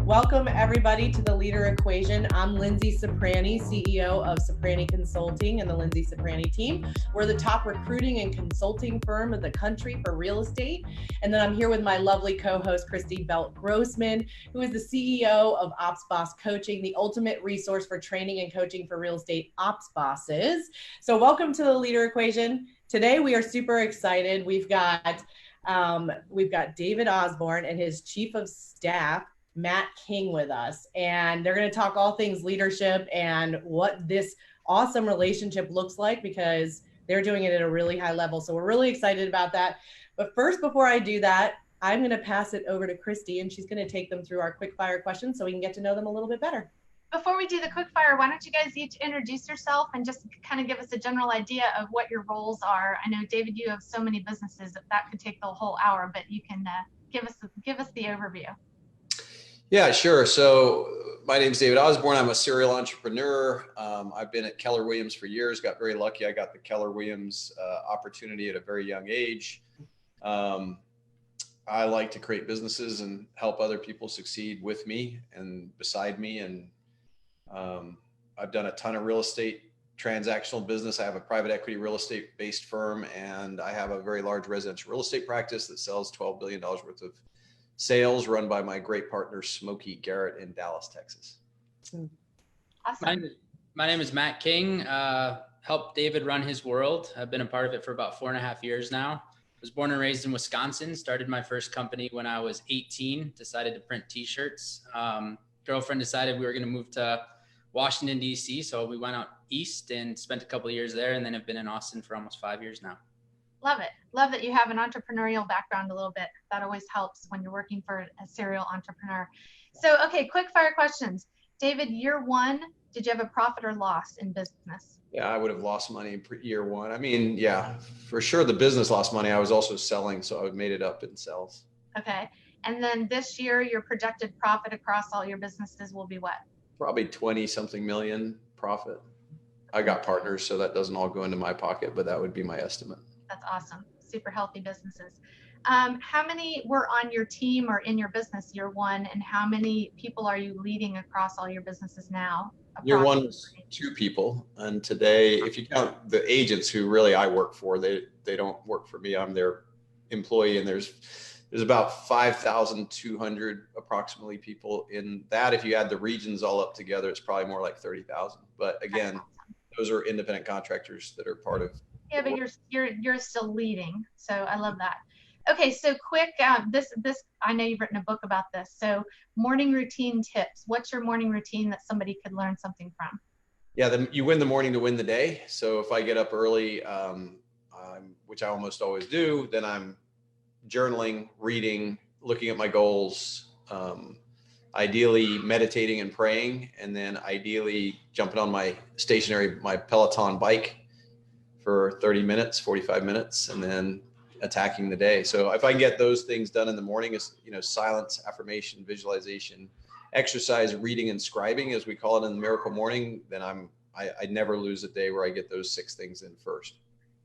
Welcome everybody to the Leader Equation. I'm Lindsay Soprani, CEO of Soprani Consulting and the Lindsay Soprani team. We're the top recruiting and consulting firm of the country for real estate. And then I'm here with my lovely co-host, Christy Belt-Grossman, who is the CEO of Ops Boss Coaching, the ultimate resource for training and coaching for real estate ops bosses. So welcome to the Leader Equation. Today we are super excited. We've got David Osborn and his chief of staff, Matt King, with us, and they're going to talk all things leadership and what this awesome relationship looks like, because they're doing it at a really high level. So we're really excited about that. But first, before I do that, I'm going to pass it over to Christy, and she's going to take them through our quickfire questions so we can get to know them a little bit better. Before we do the quickfire, why don't you guys each introduce yourself and just kind of give us a general idea of what your roles are. I know, David, you have so many businesses that could take the whole hour, but you can give us the overview. Yeah, sure. So my name is David Osborn. I'm a serial entrepreneur. I've been at Keller Williams for years, got very lucky. I got the Keller Williams opportunity at a very young age. I like to create businesses and help other people succeed with me and beside me. And I've done a ton of real estate transactional business. I have a private equity real estate based firm, and I have a very large residential real estate practice that sells $12 billion worth of sales, run by my great partner, Smokey Garrett, in Dallas, Texas. Awesome. My name is Matt King. Helped David run his world. I've been a part of it for about 4.5 years now. I was born and raised in Wisconsin, started my first company when I was 18, decided to print t-shirts. Girlfriend decided we were going to move to Washington, D.C., so we went out east and spent a couple of years there, and then have been in Austin for almost 5 years now. Love it. Love that you have an entrepreneurial background a little bit. That always helps when you're working for a serial entrepreneur. So, okay, quick fire questions. David, year one, did you have a profit or loss in business? Yeah, I would have lost money in year one. I mean, yeah, for sure the business lost money. I was also selling, so I made it up in sales. Okay. And then this year, your projected profit across all your businesses will be what? Probably 20-something million profit. I got partners, so that doesn't all go into my pocket, but that would be my estimate. That's awesome. Super healthy businesses. How many were on your team or in your business year one, and how many people are you leading across all your businesses now? Year one was 2 people. And today, if you count the agents who really I work for, they don't work for me. I'm their employee, and there's about 5,200 approximately people in that. If you add the regions all up together, it's probably more like 30,000. But again, awesome. Those are independent contractors that are part of. Yeah, but you're still leading, so I love that. Okay, so quick, this I know you've written a book about this. So morning routine tips. What's your morning routine that somebody could learn something from? Yeah, you win the morning to win the day. So if I get up early, which I almost always do, then I'm journaling, reading, looking at my goals, ideally meditating and praying, and then ideally jumping on my Peloton bike for 30 minutes, 45 minutes, and then attacking the day. So if I can get those things done in the morning, is silence, affirmation, visualization, exercise, reading, and scribing, as we call it in the Miracle Morning, then I never lose a day where I get those 6 things in first.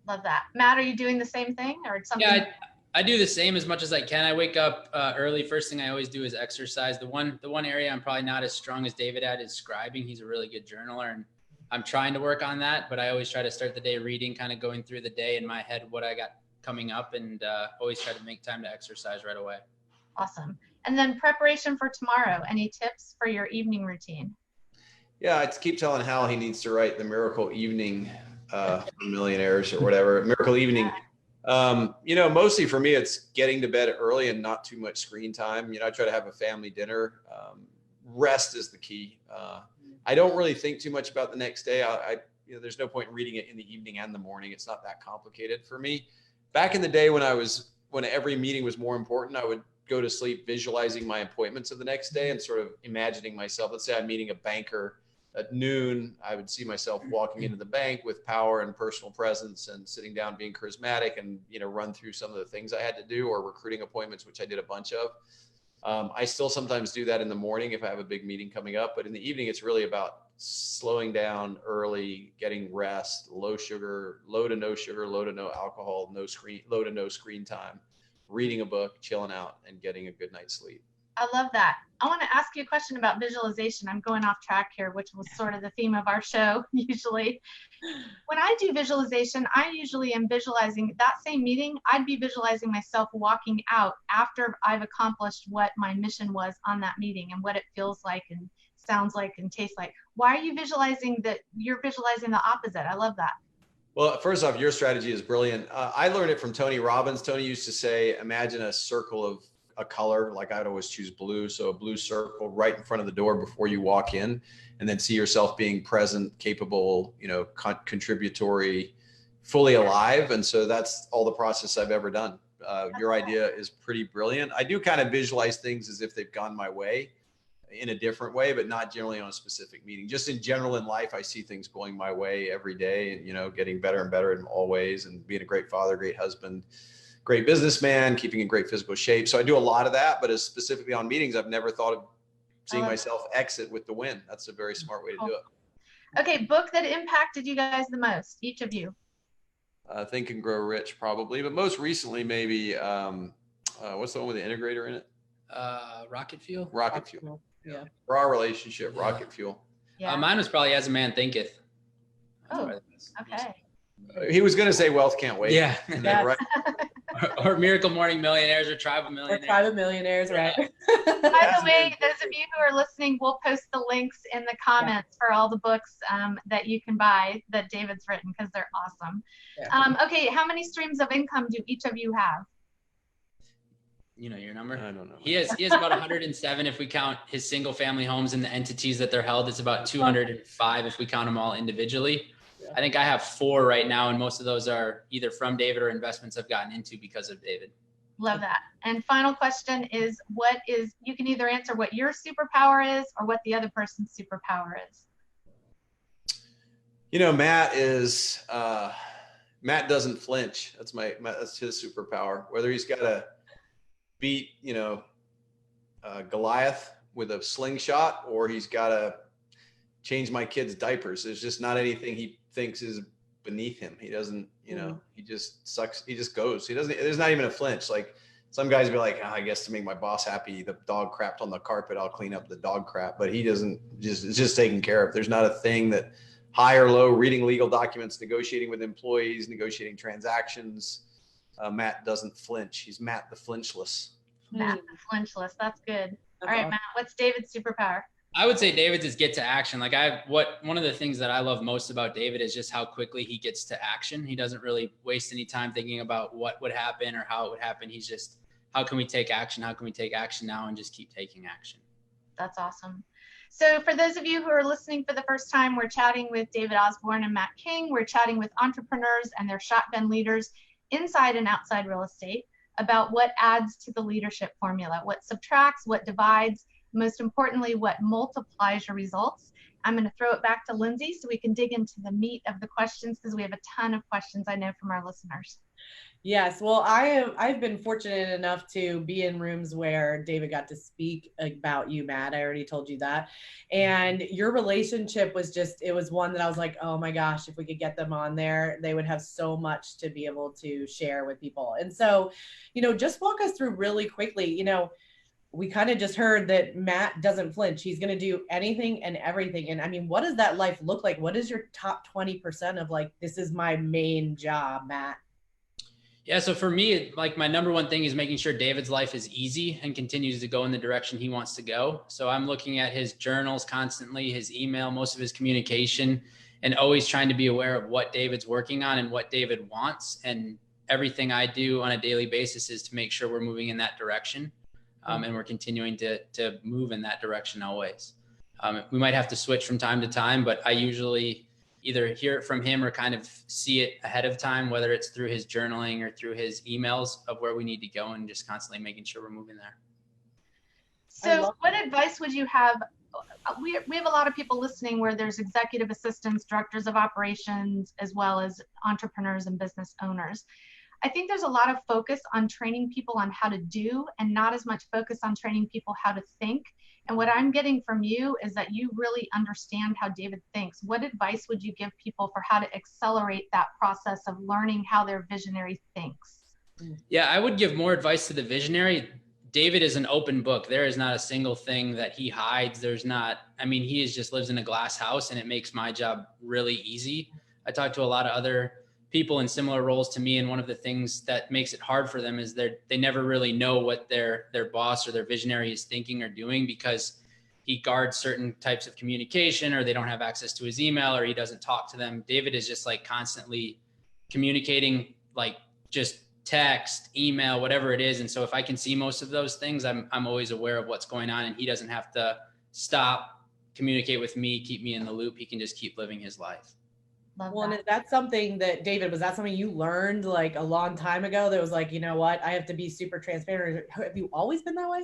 Love that. Matt, are you doing the same thing or something? Yeah, I do the same as much as I can. I wake up early. First thing I always do is exercise. The one area I'm probably not as strong as David at is scribing. He's a really good journaler, and I'm trying to work on that, but I always try to start the day reading, kind of going through the day in my head, what I got coming up, and always try to make time to exercise right away. Awesome. And then preparation for tomorrow. Any tips for your evening routine? Yeah, I keep telling Hal he needs to write the Miracle Evening for millionaires or whatever. Miracle Evening. Mostly for me, it's getting to bed early and not too much screen time. I try to have a family dinner. Rest is the key. I don't really think too much about the next day. There's no point in reading it in the evening and the morning. It's not that complicated for me. Back in the day when every meeting was more important, I would go to sleep visualizing my appointments of the next day and sort of imagining myself. Let's say I'm meeting a banker at noon. I would see myself walking into the bank with power and personal presence and sitting down, being charismatic, and run through some of the things I had to do, or recruiting appointments, which I did a bunch of. I still sometimes do that in the morning if I have a big meeting coming up, but in the evening, it's really about slowing down early, getting rest, low to no sugar, low to no alcohol, low to no screen time, reading a book, chilling out, and getting a good night's sleep. I love that. I want to ask you a question about visualization. I'm going off track here, which was sort of the theme of our show usually. When I do visualization, I usually am visualizing that same meeting. I'd be visualizing myself walking out after I've accomplished what my mission was on that meeting and what it feels like and sounds like and tastes like. Why are you visualizing that? You're visualizing the opposite. I love that. Well, first off, your strategy is brilliant. I learned it from Tony Robbins. Tony used to say, imagine a circle of a color, like I'd always choose blue. So a blue circle right in front of the door before you walk in, and then see yourself being present, capable, contributory, fully alive. And so that's all the process I've ever done. Your idea is pretty brilliant. I do kind of visualize things as if they've gone my way in a different way, but not generally on a specific meeting. Just in general in life, I see things going my way every day and, getting better and better in all ways, and being a great father, great husband, great businessman, keeping in great physical shape. So I do a lot of that, but as specifically on meetings, I've never thought of seeing myself exit with the win. That's a very smart way to do it. Okay, book that impacted you guys the most, each of you. Think and Grow Rich, probably, but most recently, maybe, what's the one with the integrator in it? Rocket Fuel. Rocket Fuel. Yeah. For our relationship, Rocket Fuel. Yeah. Mine was probably As a Man Thinketh. Oh, okay. He was going to say Wealth Can't Wait. Yeah. Yes. Right. or Miracle Morning Millionaires or Tribe of Millionaires. Or Tribe of Millionaires, right? By the way, those of you who are listening, we'll post the links in the comments for all the books that you can buy that David's written, because they're awesome. Yeah. Okay, how many streams of income do each of you have? You know your number? I don't know. He has about 107 if we count his single family homes and the entities that they're held. It's about 205 if we count them all individually. I think I have 4 right now, and most of those are either from David or investments I've gotten into because of David. Love that. And final question is, you can either answer what your superpower is or what the other person's superpower is. Matt doesn't flinch. That's his superpower. Whether he's got to beat, Goliath with a slingshot, or he's got to change my kids' diapers. There's just not anything he thinks is beneath him. He doesn't, he just sucks. He just goes. There's not even a flinch. Like some guys be like, I guess to make my boss happy, the dog crapped on the carpet, I'll clean up the dog crap. But he doesn't, it's just taken care of. There's not a thing that high or low, reading legal documents, negotiating with employees, negotiating transactions. Matt doesn't flinch. He's Matt the flinchless. Matt the flinchless. That's good. That's all right, awesome. Matt, what's David's superpower? I would say David's is get to action. Like one of the things that I love most about David is just how quickly he gets to action. He doesn't really waste any time thinking about what would happen or how it would happen. He's just, how can we take action? How can we take action now and just keep taking action? That's awesome. So for those of you who are listening for the first time, we're chatting with David Osborn and Matt King. We're chatting with entrepreneurs and their shotgun leaders inside and outside real estate about what adds to the leadership formula, what subtracts, what divides, most importantly, what multiplies your results. I'm going to throw it back to Lindsay so we can dig into the meat of the questions, because we have a ton of questions I know from our listeners. Yes, well, I've been fortunate enough to be in rooms where David got to speak about you, Matt. I already told you that. And your relationship was it was one that I was like, oh my gosh, if we could get them on there, they would have so much to be able to share with people. And so, just walk us through really quickly, we kind of just heard that Matt doesn't flinch. He's going to do anything and everything. And I mean, what does that life look like? What is your top 20% of like, this is my main job, Matt? Yeah. So for me, like my number one thing is making sure David's life is easy and continues to go in the direction he wants to go. So I'm looking at his journals constantly, his email, most of his communication, and always trying to be aware of what David's working on and what David wants. And everything I do on a daily basis is to make sure we're moving in that direction. And we're continuing to move in that direction always. We might have to switch from time to time, but I usually either hear it from him or kind of see it ahead of time, whether it's through his journaling or through his emails of where we need to go, and just constantly making sure we're moving there. So what advice would you have? We have a lot of people listening where there's executive assistants, directors of operations, as well as entrepreneurs and business owners. I think there's a lot of focus on training people on how to do and not as much focus on training people how to think. And what I'm getting from you is that you really understand how David thinks. What advice would you give people for how to accelerate that process of learning how their visionary thinks? Yeah, I would give more advice to the visionary. David is an open book. There is not a single thing that he hides. He just lives in a glass house, and it makes my job really easy. I talk to a lot of other people in similar roles to me, and one of the things that makes it hard for them is they never really know what their boss or their visionary is thinking or doing, because he guards certain types of communication, or they don't have access to his email, or he doesn't talk to them. David is just like constantly communicating, like just text, email, whatever it is. And so if I can see most of those things, I'm always aware of what's going on, and he doesn't have to stop, communicate with me, keep me in the loop. He can just keep living his life. Love Well, that. and that's something that, David, was that something you learned like a long time ago that was like, you know what, I have to be super transparent? Have you always been that way?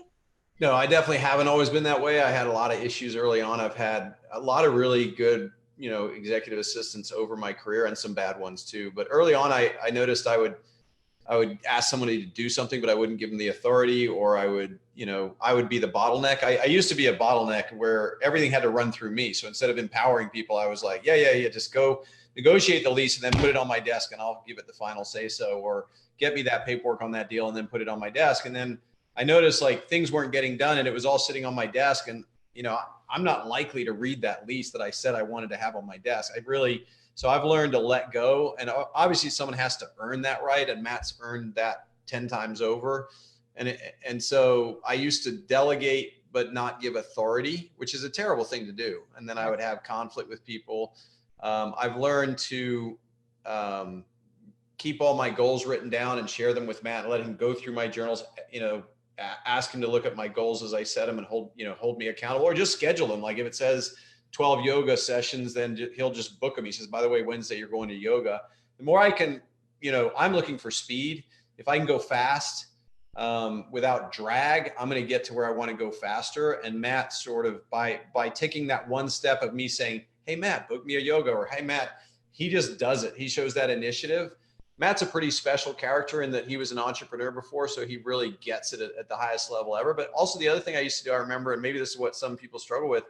No, I definitely haven't always been that way. I had a lot of issues early on. I've had a lot of really good, executive assistants over my career, and some bad ones too. But early on, I noticed I would ask somebody to do something, but I wouldn't give them the authority, or I would be the bottleneck. I used to be a bottleneck where everything had to run through me. So instead of empowering people, I was like, yeah, just go negotiate the lease and then put it on my desk, and I'll give it the final say so, or get me that paperwork on that deal and then put it on my desk. And then I noticed like things weren't getting done, and it was all sitting on my desk. And, I'm not likely to read that lease that I said I wanted to have on my desk. So I've learned to let go, and obviously someone has to earn that right. And Matt's earned that 10 times over. And so I used to delegate, but not give authority, which is a terrible thing to do. And then I would have conflict with people. I've learned to keep all my goals written down and share them with Matt, and let him go through my journals, ask him to look at my goals as I set them, and hold me accountable, or just schedule them. Like if it says 12 yoga sessions, then he'll just book them. He says, by the way, Wednesday, you're going to yoga. The more I can, I'm looking for speed. If I can go fast without drag, I'm going to get to where I want to go faster. And Matt sort of by taking that one step of me saying, hey, Matt, book me a yoga, or hey, Matt, he just does it. He shows that initiative. Matt's a pretty special character in that he was an entrepreneur before, so he really gets it at the highest level ever. But also the other thing I used to do, I remember, and maybe this is what some people struggle with,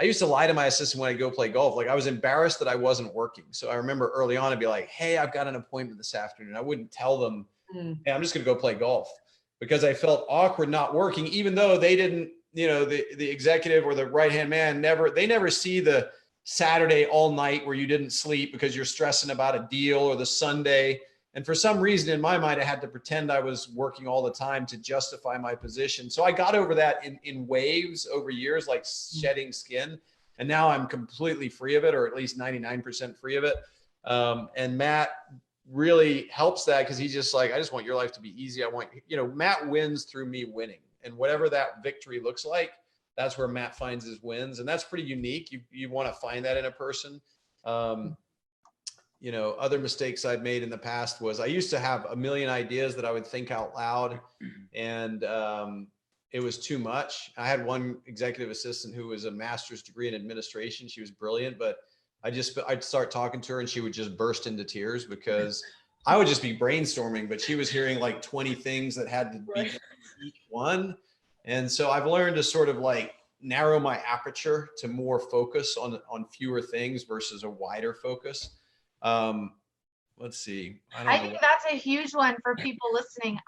I used to lie to my assistant when I go play golf. Like I was embarrassed that I wasn't working. So I remember early on, I'd be like, hey, I've got an appointment this afternoon. I wouldn't tell them, hey, I'm just going to go play golf, because I felt awkward not working, even though they didn't, the executive or the right-hand man they never see the Saturday all night where you didn't sleep because you're stressing about a deal, or the Sunday. And for some reason in my mind, I had to pretend I was working all the time to justify my position. So I got over that in waves over years, like shedding skin. And now I'm completely free of it, or at least 99% free of it. And Matt really helps that, because he's just like, I just want your life to be easy. Matt wins through me winning. And whatever that victory looks like, that's where Matt finds his wins. And that's pretty unique. You want to find that in a person. Other mistakes I'd made in the past was I used to have a million ideas that I would think out loud, and it was too much. I had one executive assistant who was a master's degree in administration. She was brilliant, but I'd start talking to her and she would just burst into tears, because I would just be brainstorming, but she was hearing like 20 things that had to be each one. And so I've learned to sort of like narrow my aperture to more focus on fewer things versus a wider focus. Let's see. I think that's a huge one for people listening.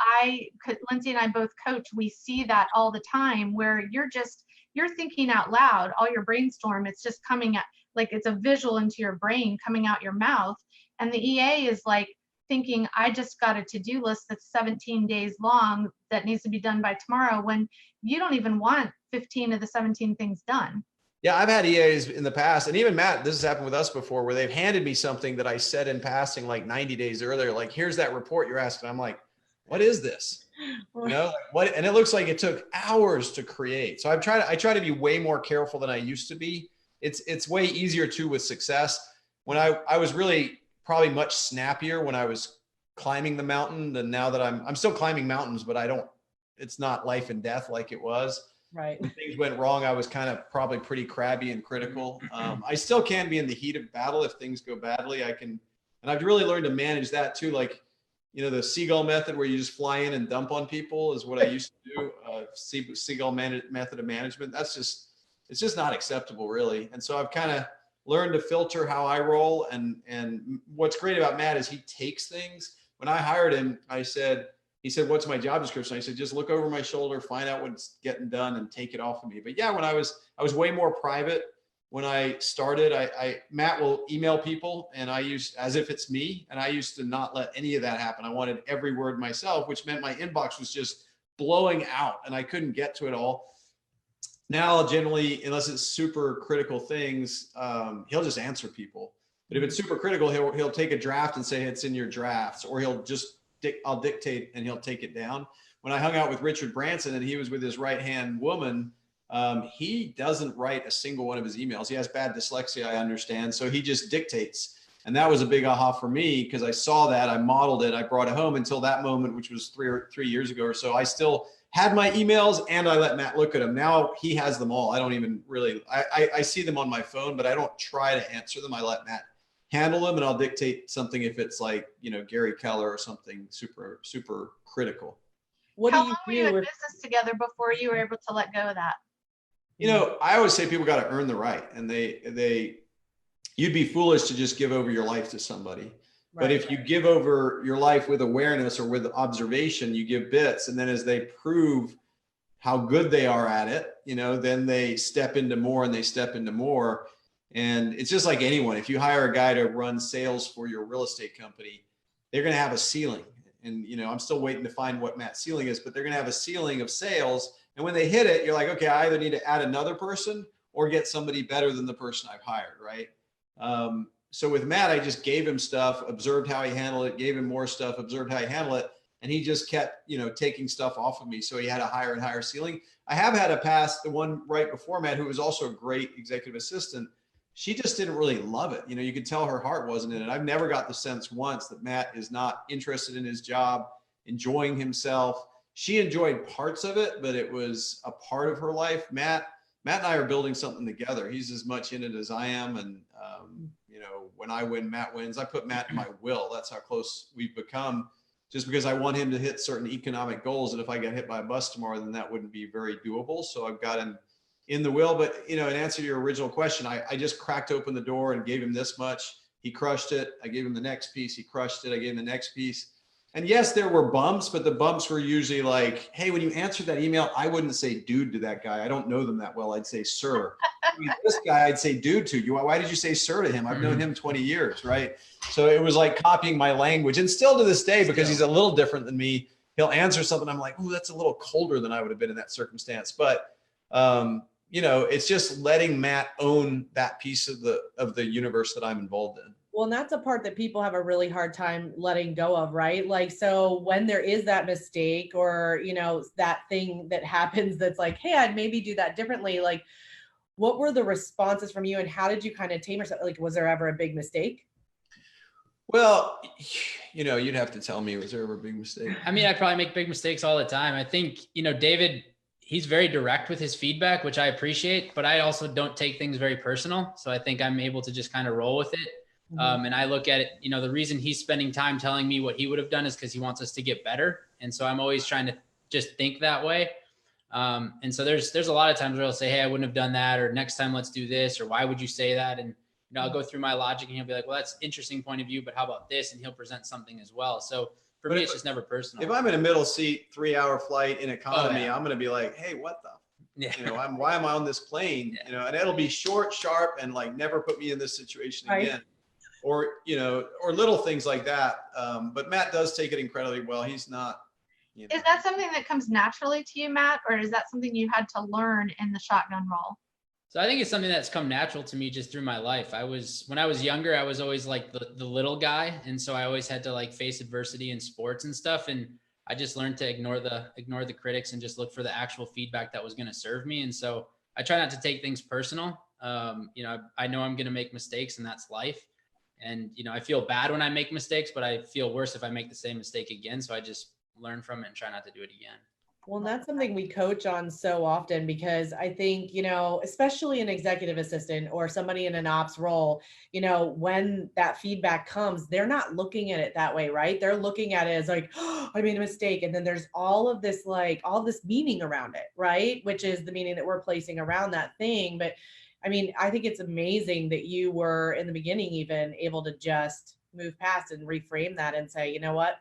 Lindsay and I both coach. We see that all the time, where you're thinking out loud, all your brainstorm, it's just coming at, like it's a visual into your brain coming out your mouth. And the EA is like thinking, I just got a to-do list that's 17 days long that needs to be done by tomorrow, when you don't even want 15 of the 17 things done. Yeah, I've had EAs in the past, and even Matt, this has happened with us before, where they've handed me something that I said in passing like 90 days earlier, like, here's that report you're asking. I'm like, what is this? What? And it looks like it took hours to create. So I try to be way more careful than I used to be. It's way easier too with success. When I was really probably much snappier when I was climbing the mountain than now that I'm still climbing mountains, but it's not life and death like it was. Right. When things went wrong, I was kind of probably pretty crabby and critical. I still can be in the heat of battle if things go badly. And I've really learned to manage that too. Like, the seagull method where you just fly in and dump on people is what I used to do. Seagull method of management. It's just not acceptable, really. And so I've kind of learned to filter how I roll. And what's great about Matt is he takes things. When I hired him, I said, he said, what's my job description? I said, just look over my shoulder, find out what's getting done and take it off of me. But yeah, when I was way more private. When I started, Matt will email people and I use as if it's me. And I used to not let any of that happen. I wanted every word myself, which meant my inbox was just blowing out and I couldn't get to it all. Now, generally, unless it's super critical things, he'll just answer people. But if it's super critical, he'll take a draft and say it's in your drafts, or he'll just I'll dictate and he'll take it down. When I hung out with Richard Branson and he was with his right-hand woman, he doesn't write a single one of his emails. He has bad dyslexia, I understand. So he just dictates. And that was a big aha for me because I saw that, I modeled it, I brought it home until that moment, which was three years ago or so. I still had my emails and I let Matt look at them. Now he has them all. I don't even really, I see them on my phone, but I don't try to answer them. I let Matt handle them and I'll dictate something if it's like, Gary Keller or something super, super critical. How long were you in business together before you were able to let go of that? I always say people got to earn the right, and you'd be foolish to just give over your life to somebody. Right. But if you give over your life with awareness or with observation, you give bits. And then as they prove how good they are at it, then they step into more and they step into more. And it's just like anyone, if you hire a guy to run sales for your real estate company, they're going to have a ceiling. And, I'm still waiting to find what Matt's ceiling is, but they're going to have a ceiling of sales. And when they hit it, you're like, okay, I either need to add another person or get somebody better than the person I've hired, right? So with Matt, I just gave him stuff, observed how he handled it, gave him more stuff, observed how he handled it. And he just kept, taking stuff off of me. So he had a higher and higher ceiling. I have had a pass, the one right before Matt, who was also a great executive assistant. She just didn't really love it. You could tell her heart wasn't in it. I've never got the sense once that Matt is not interested in his job, enjoying himself. She enjoyed parts of it, but it was a part of her life. Matt and I are building something together. He's as much in it as I am. And, when I win, Matt wins. I put Matt in my will. That's how close we've become, just because I want him to hit certain economic goals. And if I get hit by a bus tomorrow, then that wouldn't be very doable. So I've got him in the will. But, in answer to your original question, I just cracked open the door and gave him this much. He crushed it. I gave him the next piece. He crushed it. I gave him the next piece. And yes, there were bumps, but the bumps were usually like, hey, when you answered that email, I wouldn't say dude to that guy. I don't know them that well. I'd say sir. This guy, I'd say dude to you. Why did you say sir to him? I've known him 20 years, right? So it was like copying my language. And still to this day, because he's a little different than me, he'll answer something. I'm like, ooh, that's a little colder than I would have been in that circumstance. But, it's just letting Matt own that piece of the universe that I'm involved in. Well, and that's a part that people have a really hard time letting go of, right? Like, so when there is that mistake or, that thing that happens that's like, hey, I'd maybe do that differently. Like, what were the responses from you and how did you kind of tame yourself? Like, was there ever a big mistake? Well, you'd have to tell me, was there ever a big mistake? I mean, I probably make big mistakes all the time. I think, David, he's very direct with his feedback, which I appreciate, but I also don't take things very personal. So I think I'm able to just kind of roll with it. And I look at it, the reason he's spending time telling me what he would have done is because he wants us to get better. And so I'm always trying to just think that way. And so there's a lot of times where he'll say, hey, I wouldn't have done that, or next time let's do this, or why would you say that? And I'll go through my logic and he'll be like, well, that's an interesting point of view, but how about this? And he'll present something as well. So for me, it's just never personal. If I'm in a middle seat, 3-hour flight in economy, I'm going to be like, hey, what the? Yeah. Why am I on this plane? Yeah. And it'll be short, sharp, and like never put me in this situation again. Or little things like that. But Matt does take it incredibly well. He's not. Is that something that comes naturally to you, Matt, or is that something you had to learn in the shotgun role? So I think it's something that's come natural to me just through my life. When I was younger, I was always like the little guy. And so I always had to like face adversity in sports and stuff. And I just learned to ignore the critics and just look for the actual feedback that was going to serve me. And so I try not to take things personal. I know I'm going to make mistakes and that's life. And, I feel bad when I make mistakes, but I feel worse if I make the same mistake again. So I just learn from it and try not to do it again. Well, and that's something we coach on so often because I think, especially an executive assistant or somebody in an ops role, when that feedback comes, they're not looking at it that way, right? They're looking at it as like, oh, I made a mistake. And then there's all this meaning around it, right? Which is the meaning that we're placing around that thing. But I mean, I think it's amazing that you were in the beginning even able to just move past and reframe that and say, you know what?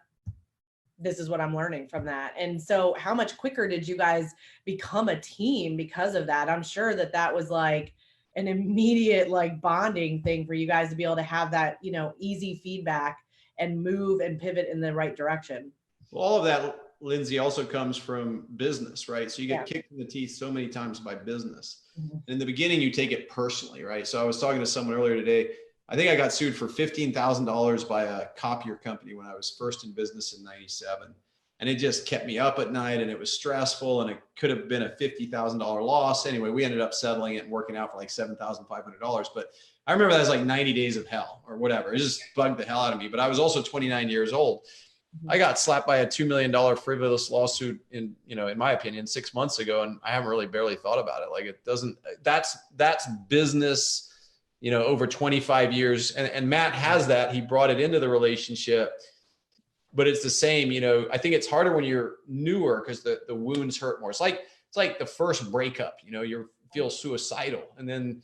this is what I'm learning from that. And so how much quicker did you guys become a team because of that? I'm sure that that was like an immediate like bonding thing for you guys to be able to have that, you know, easy feedback and move and pivot in the right direction. Well, all of that, Lindsay, also comes from business, right? So you get Yeah. kicked in the teeth so many times by business. Mhm. In the beginning, you take it personally, right? So I was talking to someone earlier today. I think I got sued for $15,000 by a copier company when I was first in business in '97. And it just kept me up at night, and it was stressful, and it could have been a $50,000 loss. Anyway, we ended up settling it and working out for like $7,500. But I remember that was like 90 days of hell or whatever. It just bugged the hell out of me. But I was also 29 years old. I got slapped by a $2 million frivolous lawsuit in my opinion, 6 months ago. And I haven't really barely thought about it. Like it doesn't, that's business, over 25 years. And Matt has that. He brought it into the relationship, but it's the same. I think it's harder when you're newer because the wounds hurt more. It's like the first breakup, you feel suicidal. And then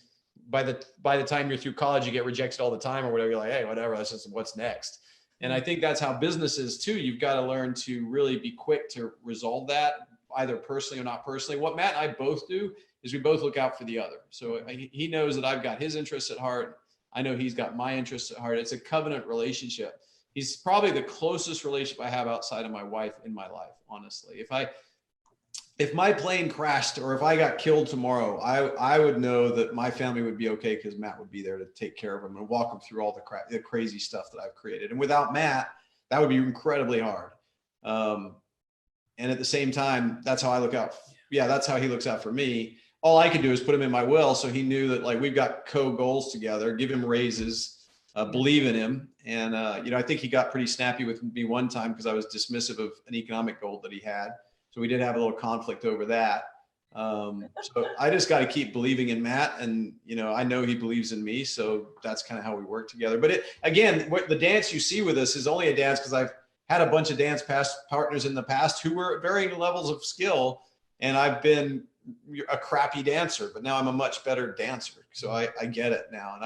by the time you're through college, you get rejected all the time or whatever. You're like, hey, whatever, that's just what's next. And I think that's how business is too. You've got to learn to really be quick to resolve that, either personally or not personally. What Matt and I both do is we both look out for the other. So he knows that I've got his interests at heart. I know he's got my interests at heart. It's a covenant relationship. He's probably the closest relationship I have outside of my wife in my life, honestly. If my plane crashed or if I got killed tomorrow, I would know that my family would be okay because Matt would be there to take care of them and walk them through all the crazy stuff that I've created. And without Matt, that would be incredibly hard. And at the same time, that's how I look out. Yeah, that's how he looks out for me. All I could do is put him in my will. So he knew that like we've got goals together, give him raises, believe in him. And, I think he got pretty snappy with me one time because I was dismissive of an economic goal that he had. So we did have a little conflict over that. So I just got to keep believing in Matt, and I know he believes in me. So that's kind of how we work together. But the dance you see with us is only a dance because I've had a bunch of dance partners in the past who were at varying levels of skill, and I've been a crappy dancer, but now I'm a much better dancer. So I get it now, and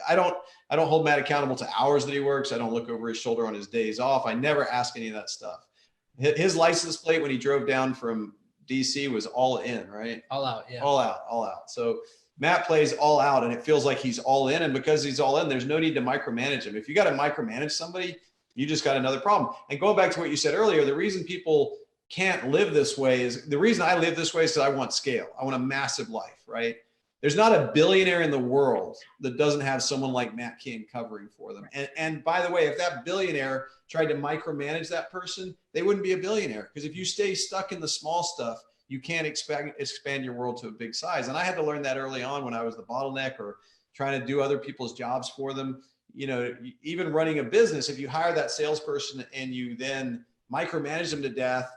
I don't hold Matt accountable to hours that he works. I don't look over his shoulder on his days off. I never ask any of that stuff. His license plate when he drove down from DC was all in, right? All out, yeah. All out. So Matt plays all out, and it feels like he's all in. And because he's all in, there's no need to micromanage him. If you got to micromanage somebody, you just got another problem. And going back to what you said earlier, the reason people can't live this way is the reason I live this way is because I want scale. I want a massive life, right? There's not a billionaire in the world that doesn't have someone like Matt King covering for them. And by the way, if that billionaire tried to micromanage that person, they wouldn't be a billionaire. Because if you stay stuck in the small stuff, you can't expand your world to a big size. And I had to learn that early on when I was the bottleneck or trying to do other people's jobs for them. Even running a business, if you hire that salesperson and you then micromanage them to death,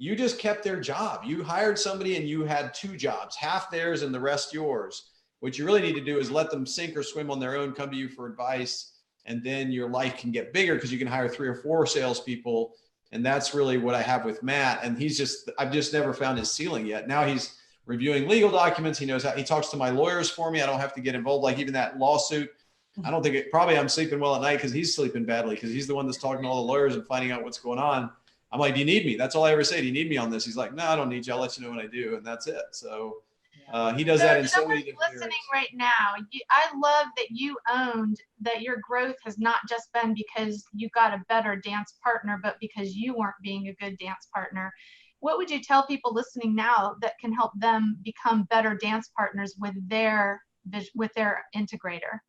you just kept their job. You hired somebody and you had two jobs, half theirs and the rest yours. What you really need to do is let them sink or swim on their own, come to you for advice, and then your life can get bigger because you can hire 3 or 4 salespeople. And that's really what I have with Matt. And I've just never found his ceiling yet. Now he's reviewing legal documents. He knows how he talks to my lawyers for me. I don't have to get involved. Like even that lawsuit, I don't think probably I'm sleeping well at night because he's sleeping badly because he's the one that's talking to all the lawyers and finding out what's going on. I'm like, do you need me? That's all I ever say. Do you need me on this? He's like, no, I don't need you. I'll let you know when I do. And that's it. So he does that in so many different listening areas. right now, I love that you owned that your growth has not just been because you got a better dance partner, but because you weren't being a good dance partner. What would you tell people listening now that can help them become better dance partners with their integrator?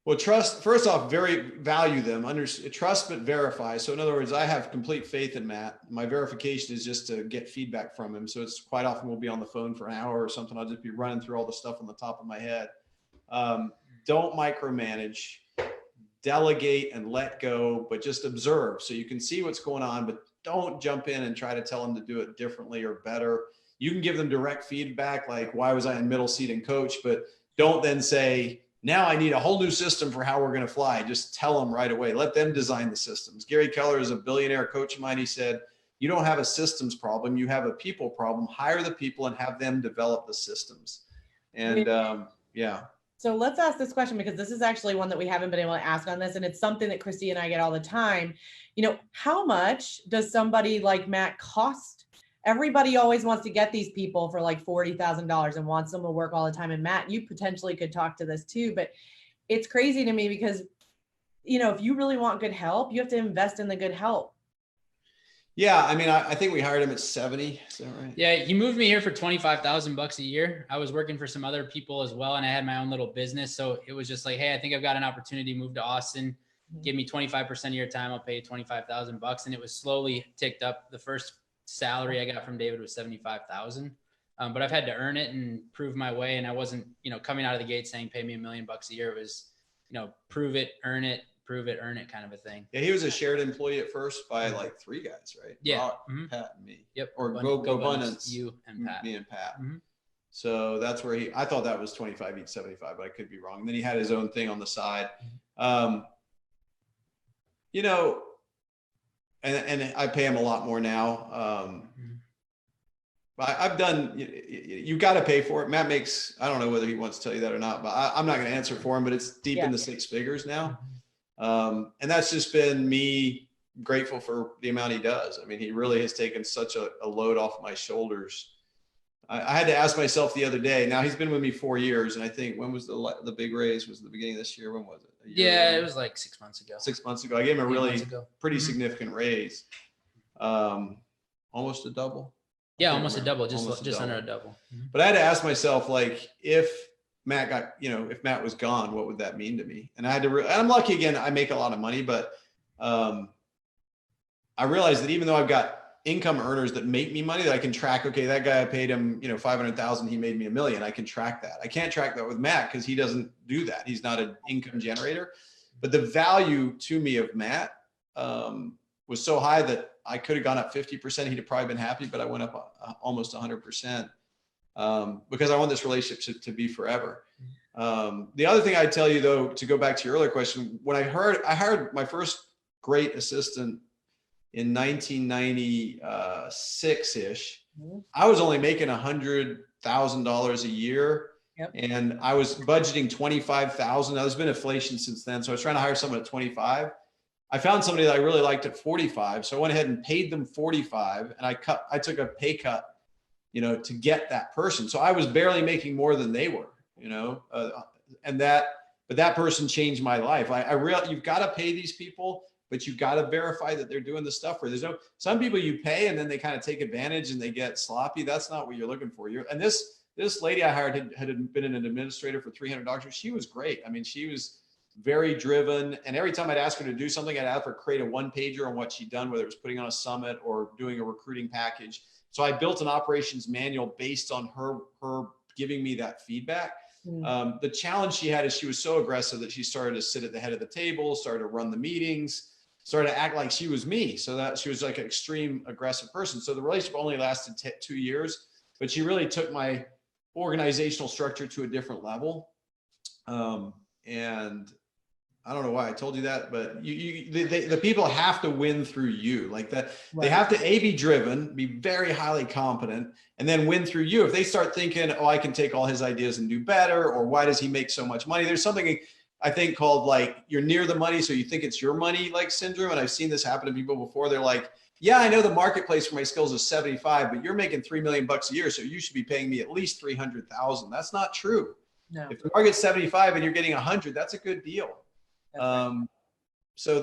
Well, trust, first off, value them, trust, but verify. So in other words, I have complete faith in Matt. My verification is just to get feedback from him. So it's quite often we'll be on the phone for an hour or something. I'll just be running through all the stuff on the top of my head. Don't micromanage, delegate and let go, but just observe. So you can see what's going on, but don't jump in and try to tell them to do it differently or better. You can give them direct feedback, like why was I in middle seat and coach, but don't then say, now I need a whole new system for how we're going to fly. Just tell them right away. Let them design the systems. Gary Keller is a billionaire coach of mine. He said, you don't have a systems problem. You have a people problem. Hire the people and have them develop the systems. And So let's ask this question, because this is actually one that we haven't been able to ask on this. And it's something that Christy and I get all the time. You know, how much does somebody like Matt cost? Everybody always wants to get these people for like $40,000 and wants them to work all the time. And Matt, you potentially could talk to this too, but it's crazy to me because, you know, if you really want good help, you have to invest in the good help. Yeah, I mean, I think we hired him at 70. Is that right? Yeah, he moved me here for $25,000 a year. I was working for some other people as well, and I had my own little business. So it was just like, hey, I think I've got an opportunity to move to Austin. Give me 25% of your time. I'll pay you $25,000. And it was slowly ticked up. The first salary I got from David was $75,000. But I've had to earn it and prove my way. And I wasn't, you know, coming out of the gate saying, pay me $1 million a year. It was, you know, prove it, earn it kind of a thing. Yeah, he was a shared employee at first by like 3 guys, right? Yeah. Rock, Pat, and me. Yep. Or Go Abundance, you and Pat. Me and Pat. So that's where I thought that was 25 each, 75, but I could be wrong. And then he had his own thing on the side. You know, and I pay him a lot more now. I've done, you got to pay for it. Matt makes, I don't know whether he wants to tell you that or not, but I'm not going to answer for him, but it's deep in the 6 figures now. And that's just been me grateful for the amount he does. I mean, he really has taken such a load off my shoulders. I had to ask myself the other day, now he's been with me 4 years. And I think, when was the big raise? Was it the beginning of this year? When was it? Yeah, it was like 6 months ago. 6 months ago. I gave him a really pretty significant raise. Almost a double. Yeah, almost a double, just under a double. But I had to ask myself, like, if Matt if Matt was gone, what would that mean to me? And I had to, I'm lucky again, I make a lot of money, but I realized that even though I've got income earners that make me money, that I can track, okay, that guy, I paid him, $500,000, he made me $1 million. I can track that. I can't track that with Matt because he doesn't do that. He's not an income generator. But the value to me of Matt was so high that I could have gone up 50%. He'd have probably been happy, but I went up almost 100% because I want this relationship to be forever. The other thing I'd tell you, though, to go back to your earlier question, when I hired my first great assistant in 1996-ish, I was only making $100,000 a year. Yep. And I was budgeting $25,000. Now there's been inflation since then. So I was trying to hire someone at 25. I found somebody that I really liked at 45. So I went ahead and paid them 45, and I took a pay cut, to get that person. So I was barely making more than they were, but that person changed my life. You've got to pay these people, but you've got to verify that they're doing the stuff where some people you pay and then they kind of take advantage and they get sloppy. That's not what you're looking for. This lady I hired had been an administrator for 300 doctors. She was great. I mean, she was very driven. And every time I'd ask her to do something, I'd have her create a 1-pager on what she'd done, whether it was putting on a summit or doing a recruiting package. So I built an operations manual based on her giving me that feedback. The challenge she had is she was so aggressive that she started to sit at the head of the table, started to run the meetings, started to act like she was me. So that she was like an extreme aggressive person. So the relationship only lasted 2 years, but she really took my organizational structure to a different level. And I don't know why I told you that, but the people have to win through you like that. Right. They have to be driven, be very highly competent, and then win through you. If they start thinking, oh, I can take all his ideas and do better, or why does he make so much money? There's something I think called like, you're near the money, so you think it's your money like syndrome. And I've seen this happen to people before. They're like, yeah, I know the marketplace for my skills is 75, but you're making $3 million a year, so you should be paying me at least 300,000. That's not true. No. If the market's 75 and you're getting 100, that's a good deal. Right. So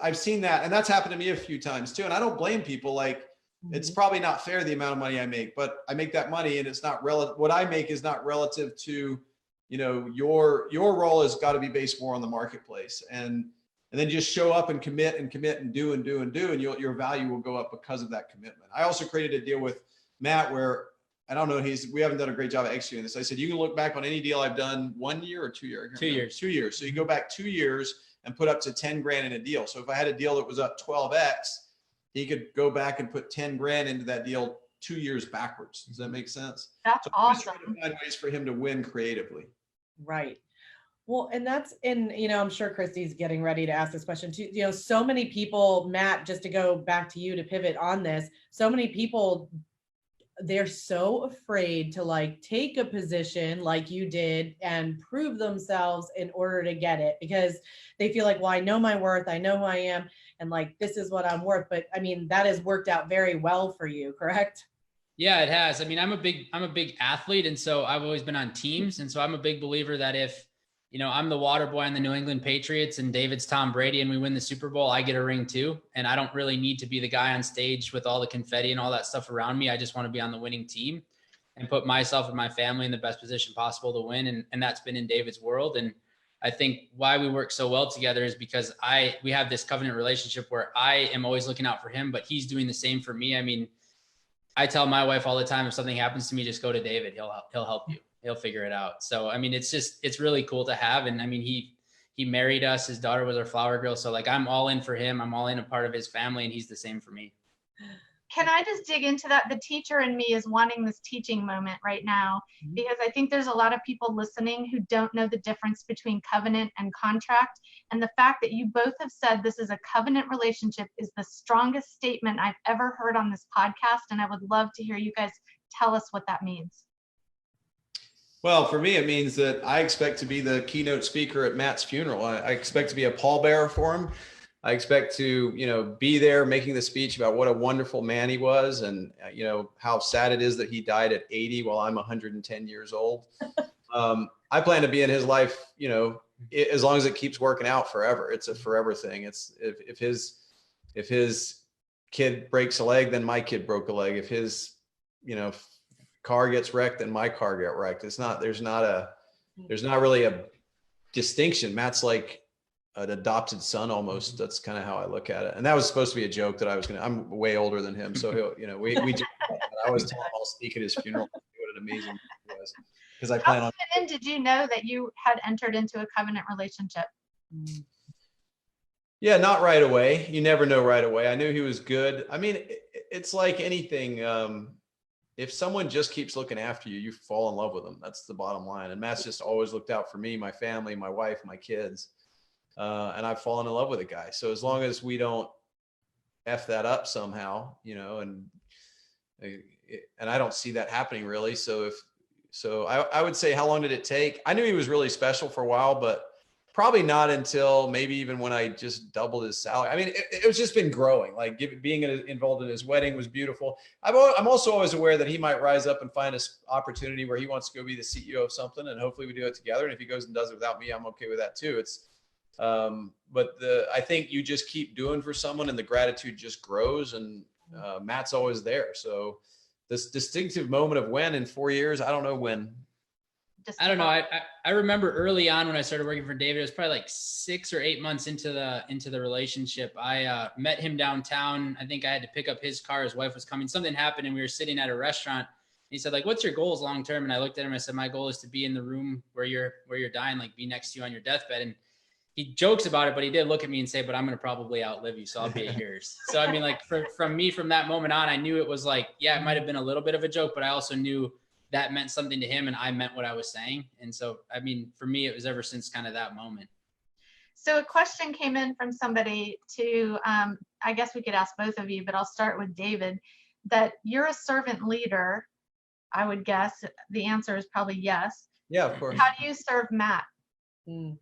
I've seen that, and that's happened to me a few times too. And I don't blame people. Like, it's probably not fair the amount of money I make, but I make that money, and it's not relative. What I make is not relative to, your role has got to be based more on the marketplace, and then just show up and commit and do, and your value will go up because of that commitment. I also created a deal with Matt where, I don't know, we haven't done a great job of executing this. I said, you can look back on any deal I've done 1 year or 2 years. 2 years. 2 years. So you go back 2 years and put up to 10 grand in a deal. So if I had a deal that was up 12x, he could go back and put 10 grand into that deal 2 years backwards. Does that make sense? That's awesome. I'm trying to find ways for him to win creatively. Right. Well, and I'm sure Christy's getting ready to ask this question too. So many people, Matt, just to go back to you to pivot on this, so many people they're so afraid to like take a position like you did and prove themselves in order to get it, because they feel like, well, I know my worth, I know who I am, and like, this is what I'm worth. But I mean, that has worked out very well for you, correct? Yeah, it has. I mean, I'm a big athlete. And so I've always been on teams. And so I'm a big believer that if, I'm the water boy on the New England Patriots and David's Tom Brady and we win the Super Bowl, I get a ring too. And I don't really need to be the guy on stage with all the confetti and all that stuff around me. I just want to be on the winning team and put myself and my family in the best position possible to win. And that's been in David's world. And I think why we work so well together is because we have this covenant relationship where I am always looking out for him, but he's doing the same for me. I mean, I tell my wife all the time, if something happens to me, just go to David. He'll help you. He'll figure it out. So, I mean, it's really cool to have. And I mean, he married us. His daughter was our flower girl. So like, I'm all in for him. I'm all in a part of his family, and he's the same for me. Can I just dig into that? The teacher in me is wanting this teaching moment right now, because I think there's a lot of people listening who don't know the difference between covenant and contract. And the fact that you both have said this is a covenant relationship is the strongest statement I've ever heard on this podcast. And I would love to hear you guys tell us what that means. Well, for me, it means that I expect to be the keynote speaker at Matt's funeral. I expect to be a pallbearer for him. I expect to, be there making the speech about what a wonderful man he was, and, how sad it is that he died at 80 while I'm 110 years old. I plan to be in his life, as long as it keeps working out forever. It's a forever thing. It's if his kid breaks a leg, then my kid broke a leg. If his, car gets wrecked, then my car got wrecked. There's not really a distinction. Matt's like an adopted son almost. That's kind of how I look at it. And that was supposed to be a joke that I'm way older than him. So he'll, we just, I always tell him I'll speak at his funeral. What an amazing he was. Because I plan on. How did you know that you had entered into a covenant relationship? Yeah, not right away. You never know right away. I knew he was good. I mean, it's like anything. If someone just keeps looking after you, you fall in love with them. That's the bottom line. And Matt's just always looked out for me, my family, my wife, my kids. And I've fallen in love with a guy. So as long as we don't F that up somehow, and I don't see that happening really. So I would say, how long did it take? I knew he was really special for a while, but probably not until maybe even when I just doubled his salary. I mean, it was just been growing. Like being involved in his wedding was beautiful. I'm also always aware that he might rise up and find an opportunity where he wants to go be the CEO of something, and hopefully we do it together. And if he goes and does it without me, I'm okay with that too. I think you just keep doing for someone, and the gratitude just grows. And Matt's always there. So this distinctive moment of when in 4 years, I don't know when. I don't know. I remember early on when I started working for David, it was probably like 6 or 8 months into the relationship. I met him downtown. I think I had to pick up his car. His wife was coming. Something happened, and we were sitting at a restaurant. He said, like, what's your goals long term? And I looked at him. I said, my goal is to be in the room where you're dying, like be next to you on your deathbed. And he jokes about it, but he did look at me and say, but I'm going to probably outlive you, so I'll be at yours. So I mean, like from that moment on, I knew it was like, yeah, it might have been a little bit of a joke, but I also knew that meant something to him, and I meant what I was saying. And so, I mean, for me, it was ever since kind of that moment. So a question came in from somebody to, I guess we could ask both of you, but I'll start with David, that you're a servant leader. I would guess the answer is probably yes. Yeah, of course. How do you serve Matt? I'm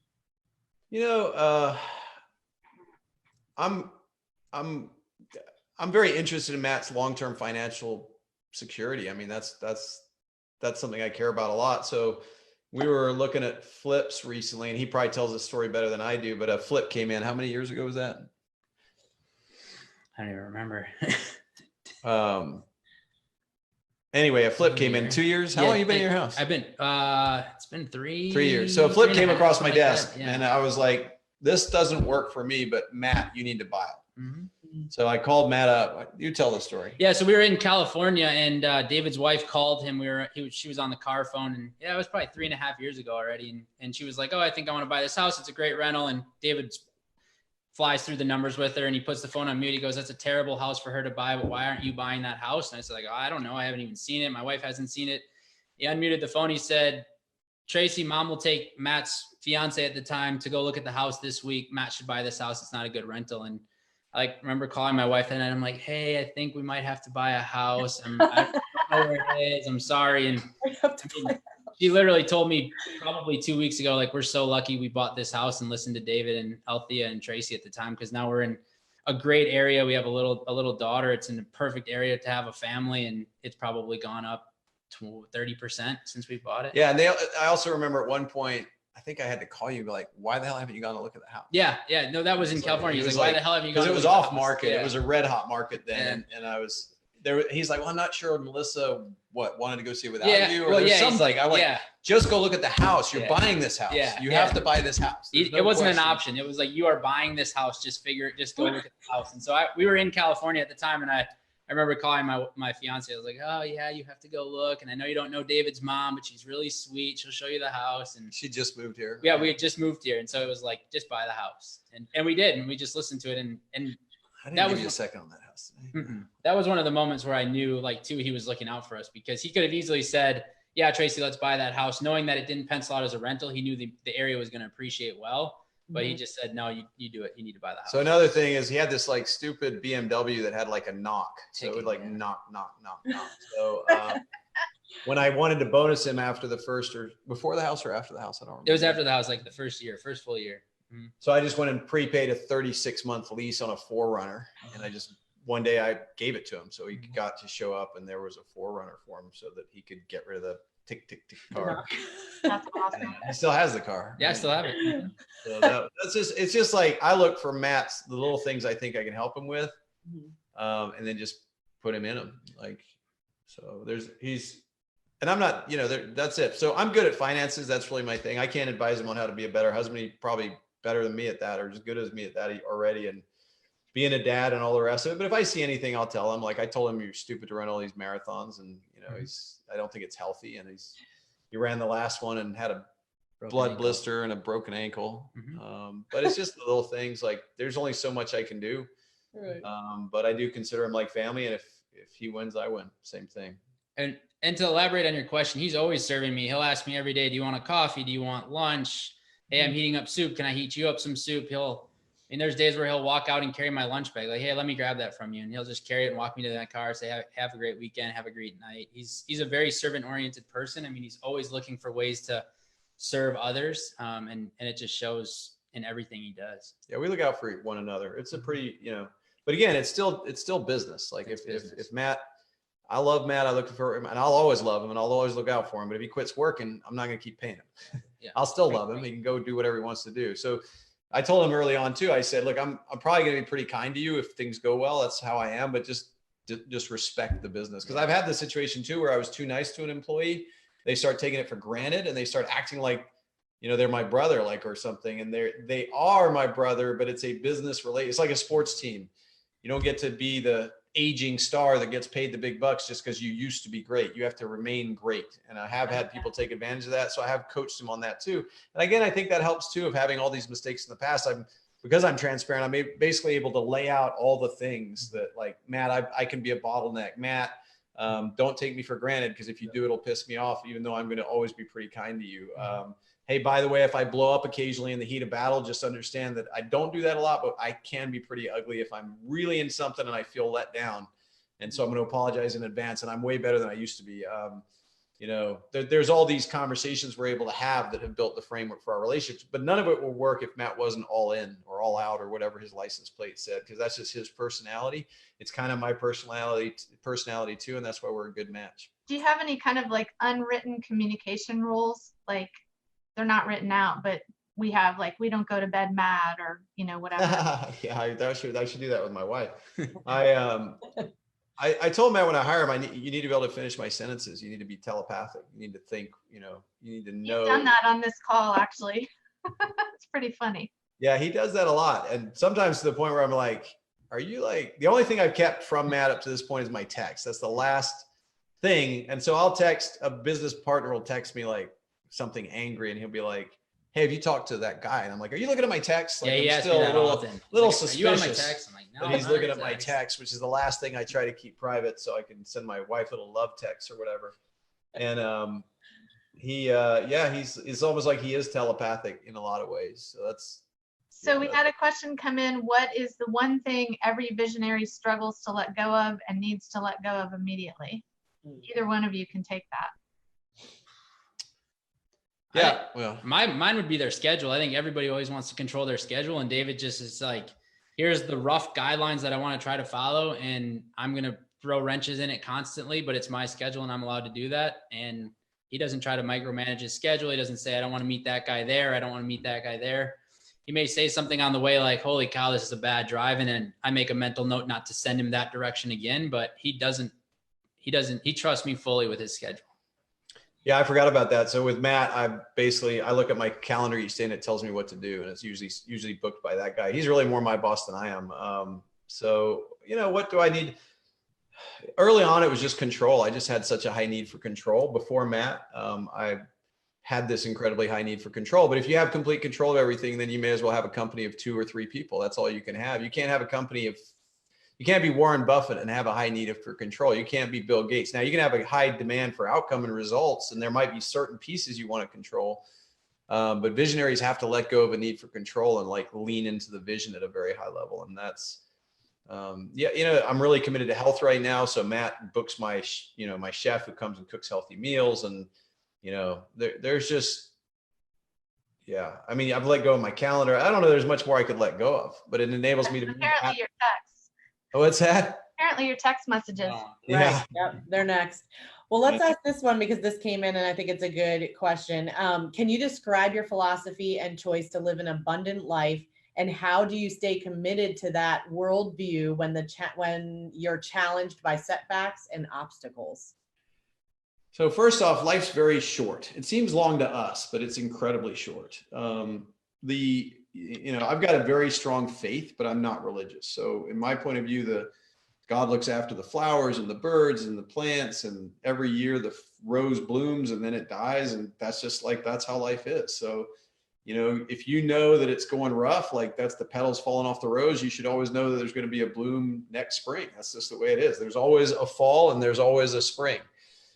very interested in Matt's long-term financial security. I mean, that's something I care about a lot. So we were looking at flips recently, and he probably tells the story better than I do, but a flip came in. How many years ago was that? I don't even remember. Anyway, a flip came in 2 years. How long have you been in your house? I've been, it's been 3 years. So a flip came across my desk, and I was like, this doesn't work for me, but Matt, you need to buy it. Mm-hmm. So I called Matt up. You tell the story. Yeah. So we were in California, and David's wife called him. She was on the car phone, and it was probably 3.5 years ago already. And she was like, oh, I think I want to buy this house. It's a great rental. And David flies through the numbers with her, and he puts the phone on mute. He goes, that's a terrible house for her to buy, but why aren't you buying that house? And I said, like, oh, I don't know. I haven't even seen it. My wife hasn't seen it. He unmuted the phone. He said, Tracy, mom will take Matt's fiance at the time to go look at the house this week. Matt should buy this house. It's not a good rental. And I remember calling my wife, and I'm like, hey, I think we might have to buy a house. I don't know if know where it is. I'm sorry. And I have to I mean, she literally told me probably 2 weeks ago, like, we're so lucky we bought this house and listened to David and Althea and Tracy at the time, because now we're in a great area. We have a little daughter. It's in a perfect area to have a family, and it's probably gone up to 30% since we bought it. Yeah, and I also remember at one point, I think I had to call you and be like, why the hell haven't you gone to look at the house? Yeah. No, that was in California. He's like, why the hell have you gone? Because it was off market. Yeah. It was a red hot market then, and I was there. He's like, well, I'm not sure Melissa wanted to go see it without you, or something. I went, just go look at the house. You're buying this house. You have to buy this house. It wasn't an option. It was like, you are buying this house. Just go look at the house. And so we were in California at the time, and I remember calling my fiance. I was like, oh yeah, you have to go look. And I know you don't know David's mom, but she's really sweet. She'll show you the house. And she just moved here. Yeah, we had just moved here. And so it was like, just buy the house. And we did. And we just listened to it. And I didn't give you a second on that house. That was one of the moments where I knew, like, too, he was looking out for us, because he could have easily said, yeah, Tracy, let's buy that house. Knowing that it didn't pencil out as a rental. He knew the area was going to appreciate well. But he just said, no, you do it. You need to buy the house. So another thing is, he had this like stupid BMW that had like a knock. So it would like knock. So when I wanted to bonus him after the first, or before the house or after the house, I don't remember. It was after the house, like the first full year. So I just went and prepaid a 36-month lease on a 4Runner. And one day I gave it to him. So he got to show up, and there was a 4Runner for him so that he could get rid of the tick car. That's awesome. He still has the car. Yeah, I still have it. So it's just like, I look for Matt's, the little things I think I can help him with, and then just put him in them. Like, so and I'm not, that's it. So I'm good at finances. That's really my thing. I can't advise him on how to be a better husband. He's probably better than me at that, or as good as me at that already. And being a dad and all the rest of it. But if I see anything, I'll tell him. Like, I told him, you're stupid to run all these marathons, and I don't think it's healthy. And he ran the last one and had a blood blister and a broken ankle. But it's just the little things. Like, there's only so much I can do. Right. But I do consider him like family. And if he wins, I win. Same thing. And to elaborate on your question, he's always serving me. He'll ask me every day, do you want a coffee? Do you want lunch? Hey, I'm heating up soup. Can I heat you up some soup? There's days where he'll walk out and carry my lunch bag. Like, hey, let me grab that from you. And he'll just carry it and walk me to that car, say, have a great weekend. Have a great night. He's a very servant oriented person. I mean, he's always looking for ways to serve others. And it just shows in everything he does. Yeah. We look out for one another. It's a pretty, but again, it's still business. Like, if Matt, I love Matt, I look for him, and I'll always love him, and I'll always look out for him. But if he quits working, I'm not going to keep paying him. I'll still love him. He can go do whatever he wants to do. So I told him early on too, I said, look, I'm probably going to be pretty kind to you if things go well. That's how I am, but just respect the business. Cause I've had the situation too, where I was too nice to an employee. They start taking it for granted, and they start acting like, they're my brother, like, or something. And they are my brother, but it's a business related. It's like a sports team. You don't get to be the aging star that gets paid the big bucks just because you used to be great. You have to remain great. And I have had people take advantage of that. So I have coached them on that too. And again, I think that helps too, of having all these mistakes in the past. Because I'm transparent, I'm basically able to lay out all the things that, like, Matt, I can be a bottleneck. Matt, don't take me for granted, because if you do, it'll piss me off, even though I'm going to always be pretty kind to you. Hey, by the way, if I blow up occasionally in the heat of battle, just understand that I don't do that a lot, but I can be pretty ugly if I'm really in something and I feel let down. And so I'm going to apologize in advance, and I'm way better than I used to be. There's all these conversations we're able to have that have built the framework for our relationships, but none of it will work if Matt wasn't all in or all out or whatever his license plate said, because that's just his personality. It's kind of my personality too. And that's why we're a good match. Do you have any kind of like unwritten communication rules? Like, they're not written out, but we have, like, we don't go to bed mad, or, whatever. Yeah, I should do that with my wife. I told Matt when I hire him, you need to be able to finish my sentences. You need to be telepathic. You need to think, you need to know. You've done that on this call, actually. It's pretty funny. Yeah, he does that a lot. And sometimes to the point where I'm like, are you the only thing I've kept from Matt up to this point is my text. That's the last thing. And so I'll text, a business partner will text me like something angry, and he'll be like, hey, have you talked to that guy? And I'm like, are you looking at my text? Like, yeah, I'm still a little suspicious. Are you on my text? I'm like, no, that he's looking at my text, which is the last thing I try to keep private, so I can send my wife little love texts or whatever. And it's almost like he is telepathic in a lot of ways. So that's. So we had a question come in. What is the one thing every visionary struggles to let go of and needs to let go of immediately? Either one of you can take that. Yeah, well, mine would be their schedule. I think everybody always wants to control their schedule, and David just is like, here's the rough guidelines that I want to try to follow, and I'm going to throw wrenches in it constantly, but it's my schedule and I'm allowed to do that. And he doesn't try to micromanage his schedule. He doesn't say, I don't want to meet that guy there. I don't want to meet that guy there. He may say something on the way like, holy cow, this is a bad drive. And then I make a mental note not to send him that direction again, but he trusts me fully with his schedule. Yeah, I forgot about that. So with Matt, I look at my calendar each day and it tells me what to do. And it's usually booked by that guy. He's really more my boss than I am. So, what do I need? Early on, it was just control. I just had such a high need for control. Before Matt, I had this incredibly high need for control. But if you have complete control of everything, then you may as well have a company of 2 or 3 people. That's all you can have. You can't have a company of You can't be Warren Buffett and have a high need for control. You can't be Bill Gates. Now you can have a high demand for outcome and results, and there might be certain pieces you want to control. But visionaries have to let go of a need for control and lean into the vision at a very high level. And that's, I'm really committed to health right now. So Matt books my chef who comes and cooks healthy meals. And, there's just, I've let go of my calendar. I don't know, there's much more I could let go of, but it enables me to. Apparently your texts. Oh, what's that? Apparently your text messages. Yeah. Right. Yep. They're next. Well, let's ask this one because this came in and I think it's a good question. Can you describe your philosophy and choice to live an abundant life, and how do you stay committed to that worldview when you're challenged by setbacks and obstacles? So first off, life's very short. It seems long to us, but it's incredibly short. I've got a very strong faith, but I'm not religious. So in my point of view, God looks after the flowers and the birds and the plants, and every year the rose blooms and then it dies. And that's just that's how life is. So, if you know that it's going rough, that's the petals falling off the rose, you should always know that there's going to be a bloom next spring. That's just the way it is. There's always a fall and there's always a spring.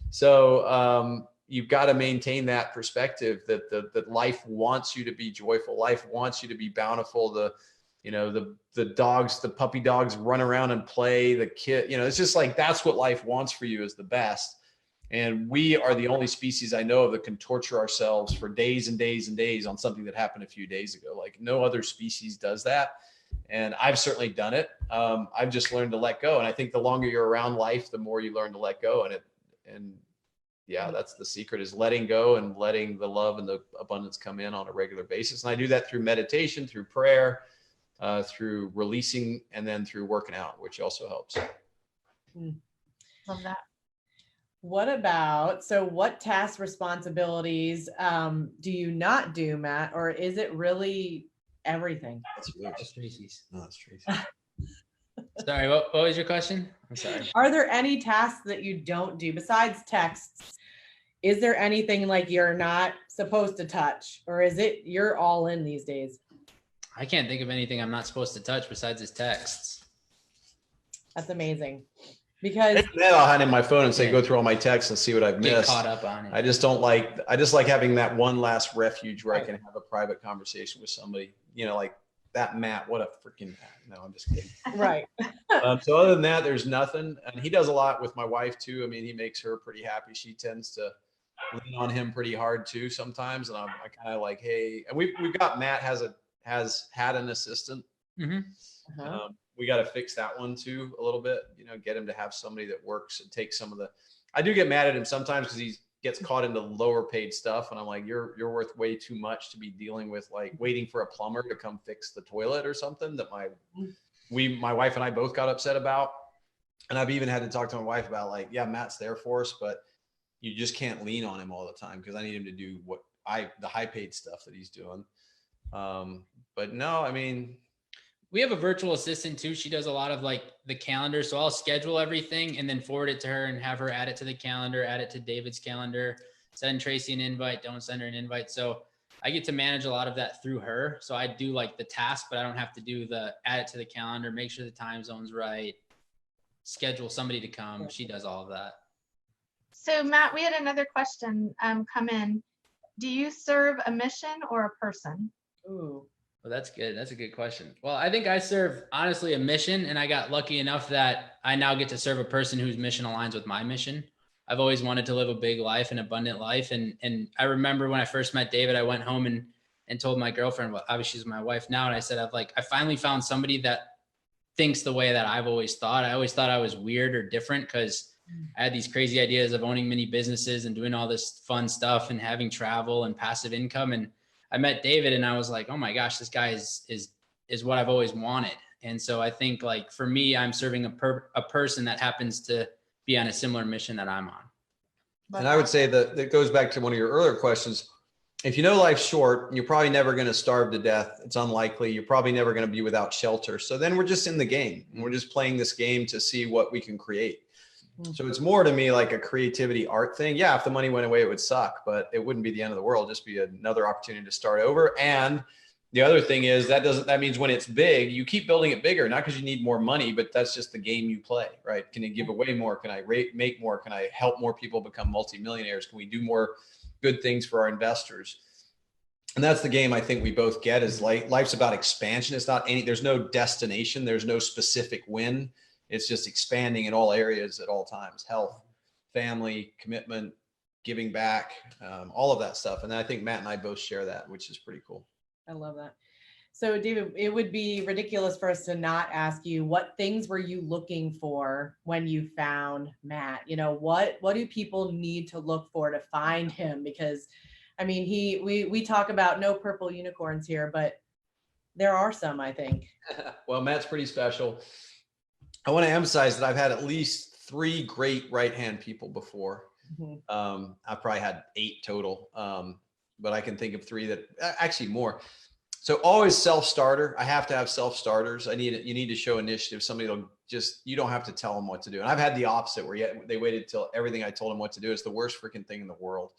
So, you've got to maintain that perspective that life wants you to be joyful. Life wants you to be bountiful. The dogs, the puppy dogs run around and play. The kid, it's just that's what life wants for you is the best. And we are the only species I know of that can torture ourselves for days and days and days on something that happened a few days ago. No other species does that. And I've certainly done it. I've just learned to let go. And I think the longer you're around life, the more you learn to let go. That's the secret, is letting go and letting the love and the abundance come in on a regular basis. And I do that through meditation, through prayer, through releasing, and then through working out, which also helps. Love that. What tasks, responsibilities do you not do, Matt? Or is it really everything? That's Tracy's. No, that's Tracy. Sorry, what was your question? I'm sorry. Are there any tasks that you don't do besides texts? Is there anything you're not supposed to touch, or is it you're all in these days? I can't think of anything I'm not supposed to touch besides his texts. That's amazing. Because then I'll hand in my phone and say, go through all my texts and see what I've missed. Get caught up on it. I just like having that one last refuge where I can have a private conversation with somebody, that Matt, what a freaking, no, I'm just kidding. Right. So other than that, there's nothing. And he does a lot with my wife too. I mean, he makes her pretty happy. She tends to lean on him pretty hard too sometimes. And I kind of hey, and we've got, Matt has had an assistant. Mm-hmm. We got to fix that one too a little bit, get him to have somebody that works and takes some of I do get mad at him sometimes because he gets caught into lower paid stuff. And I'm like, you're worth way too much to be dealing with, waiting for a plumber to come fix the toilet or something that my wife and I both got upset about. And I've even had to talk to my wife about Matt's there for us, but you just can't lean on him all the time because I need him to do the high paid stuff that he's doing. But no, we have a virtual assistant too. She does a lot of the calendar. So I'll schedule everything and then forward it to her and have her add it to the calendar, add it to David's calendar, send Tracy an invite, don't send her an invite. So I get to manage a lot of that through her. So I do the task, but I don't have to do add it to the calendar, make sure the time zone's right, schedule somebody to come. She does all of that. So Matt, we had another question come in. Do you serve a mission or a person? Ooh. Well, that's good. That's a good question. Well, I think I serve, honestly, a mission, and I got lucky enough that I now get to serve a person whose mission aligns with my mission. I've always wanted to live a big life, an abundant life. And I remember when I first met David, I went home and told my girlfriend, well, obviously she's my wife now. And I said, I finally found somebody that thinks the way that I've always thought. I always thought I was weird or different because I had these crazy ideas of owning many businesses and doing all this fun stuff and having travel and passive income. And I met David and I was like, oh my gosh, this guy is what I've always wanted. And so I think like for me, I'm serving a person that happens to be on a similar mission that I'm on. And I would say that goes back to one of your earlier questions. If you know life's short, you're probably never going to starve to death. It's unlikely. You're probably never going to be without shelter. So then we're just in the game and we're just playing this game to see what we can create. So it's more to me like a creativity art thing. Yeah, if the money went away, it would suck, but it wouldn't be the end of the world. Just be another opportunity to start over. And the other thing is that means when it's big, you keep building it bigger, not because you need more money, but that's just the game you play, right? Can you give away more? Can I make more? Can I help more people become multimillionaires? Can we do more good things for our investors? And that's the game I think we both get is life's about expansion. It's not there's no destination. There's no specific win. It's just expanding in all areas at all times, health, family, commitment, giving back, all of that stuff. And I think Matt and I both share that, which is pretty cool. I love that. So David, it would be ridiculous for us to not ask you, what things were you looking for when you found Matt? You know, what do people need to look for to find him? Because I mean, we talk about no purple unicorns here, but there are some, I think. Well, Matt's pretty special. I want to emphasize that I've had at least 3 great right-hand people before. Mm-hmm. I've probably had 8 total, but I can think of 3 that actually more. So always self-starter. I have to have self-starters. You need to show initiative. Somebody will you don't have to tell them what to do. And I've had the opposite where they waited till everything I told them what to do. It's the worst freaking thing in the world.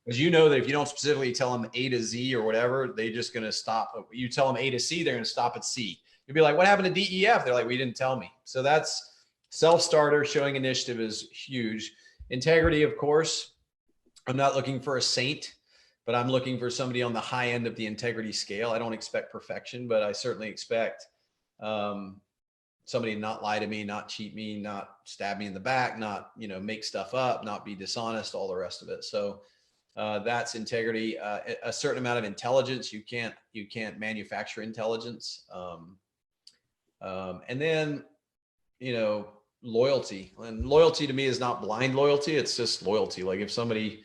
Because you know that if you don't specifically tell them A to Z or whatever, they're just going to stop. You tell them A to C, they're going to stop at C. You'll be like, what happened to D, E, F? They're like, we didn't tell me. So that's self-starter. Showing initiative is huge. Integrity, of course. I'm not looking for a saint, but I'm looking for somebody on the high end of the integrity scale. I don't expect perfection, but I certainly expect somebody to not lie to me, not cheat me, not stab me in the back, not, make stuff up, not be dishonest, all the rest of it. So that's integrity. A certain amount of intelligence. You can't manufacture intelligence. And then, loyalty. And loyalty to me is not blind loyalty. It's just loyalty. Like if somebody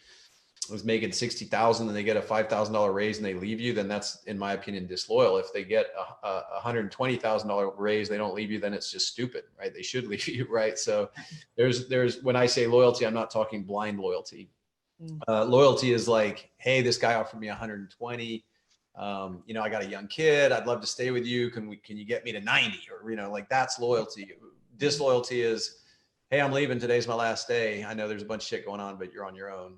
was making $60,000 and they get a $5,000 raise and they leave you, then that's, in my opinion, disloyal. If they get a $120,000 raise, they don't leave you, then it's just stupid, right? They should leave you, right? So there's when I say loyalty, I'm not talking blind loyalty. Loyalty is like, hey, this guy offered me 120. I got a young kid. I'd love to stay with you. Can you get me to 90? Or, like that's loyalty. Disloyalty is, hey, I'm leaving. Today's my last day. I know there's a bunch of shit going on, but you're on your own.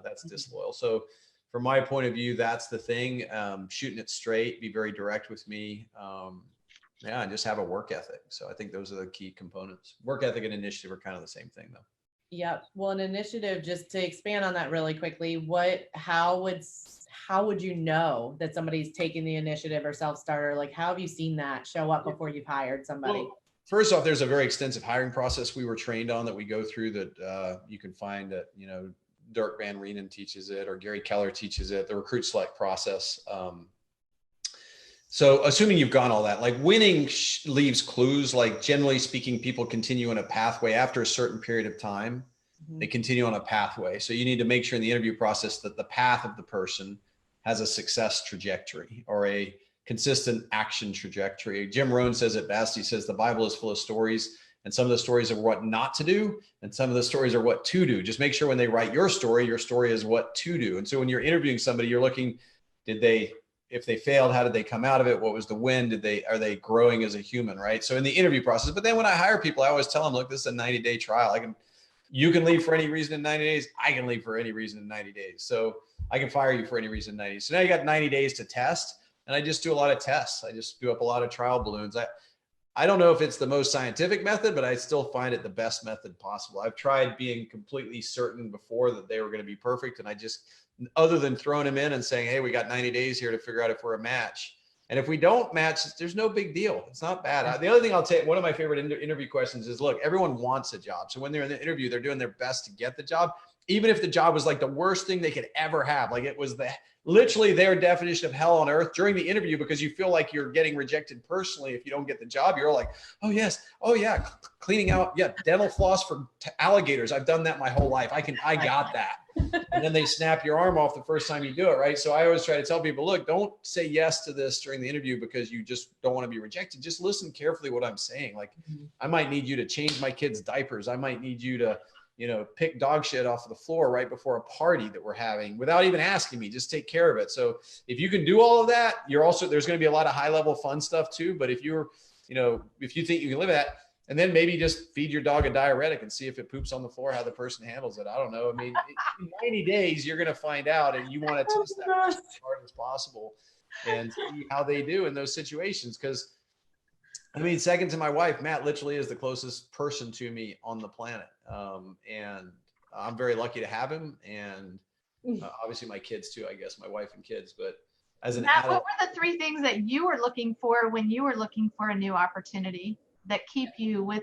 That's disloyal. So from my point of view, that's the thing. Shooting it straight, be very direct with me. And just have a work ethic. So I think those are the key components. Work ethic and initiative are kind of the same thing though. Yep. Well, an initiative, just to expand on that really quickly, how would you know that somebody's taking the initiative or self-starter? Like, how have you seen that show up before you've hired somebody? Well, first off, there's a very extensive hiring process we were trained on that we go through that you can find at, Dirk Van Reenen teaches it, or Gary Keller teaches it, the recruit select process. So assuming you've gone all that, like winning leaves clues, like generally speaking, people continue on a pathway after a certain period of time. Mm-hmm. They continue on a pathway. So you need to make sure in the interview process that the path of the person has a success trajectory or a consistent action trajectory. Jim Rohn says it best. He says the Bible is full of stories, and some of the stories are what not to do, and some of the stories are what to do. Just make sure when they write your story is what to do. And so when you're interviewing somebody, you're looking, if they failed, how did they come out of it? What was the win? Are they growing as a human, right? So in the interview process, but then when I hire people, I always tell them, look, this is a 90-day trial. You can leave for any reason in 90 days. I can leave for any reason in 90 days. So I can fire you for any reason in 90 days. So now you got 90 days to test. And I just do a lot of tests. I just do up a lot of trial balloons. I don't know if it's the most scientific method, but I still find it the best method possible. I've tried being completely certain before that they were going to be perfect. And I just, other than throwing them in and saying, hey, we got 90 days here to figure out if we're a match, And if we don't match, there's no big deal. It's not bad. The other thing I'll tell you, one of my favorite interview questions is, look, everyone wants a job. So when they're in the interview, they're doing their best to get the job, even if the job was like the worst thing they could ever have. Like it was literally their definition of hell on earth during the interview, because you feel like you're getting rejected personally if you don't get the job. You're like, oh yes, oh yeah, cleaning out, yeah, dental floss for alligators. I've done that my whole life. I got that. And then they snap your arm off the first time you do it, right? So I always try to tell people, look, don't say yes to this during the interview because you just don't want to be rejected. Just listen carefully what I'm saying. Like, I might need you to change my kids' diapers. I might need you to, pick dog shit off of the floor right before a party that we're having without even asking me. Just take care of it. So if you can do all of that, there's going to be a lot of high level fun stuff too. But if if you think you can live at, and then maybe just feed your dog a diuretic and see if it poops on the floor, how the person handles it. I don't know. I mean, in 90 days, you're going to find out, and you want to test that person as hard as possible and see how they do in those situations. Because, I mean, second to my wife, Matt literally is the closest person to me on the planet. And I'm very lucky to have him. And obviously my kids too, I guess, my wife and kids. But as an Matt, adult, what were the 3 things that you were looking for when you were looking for a new opportunity that keep you with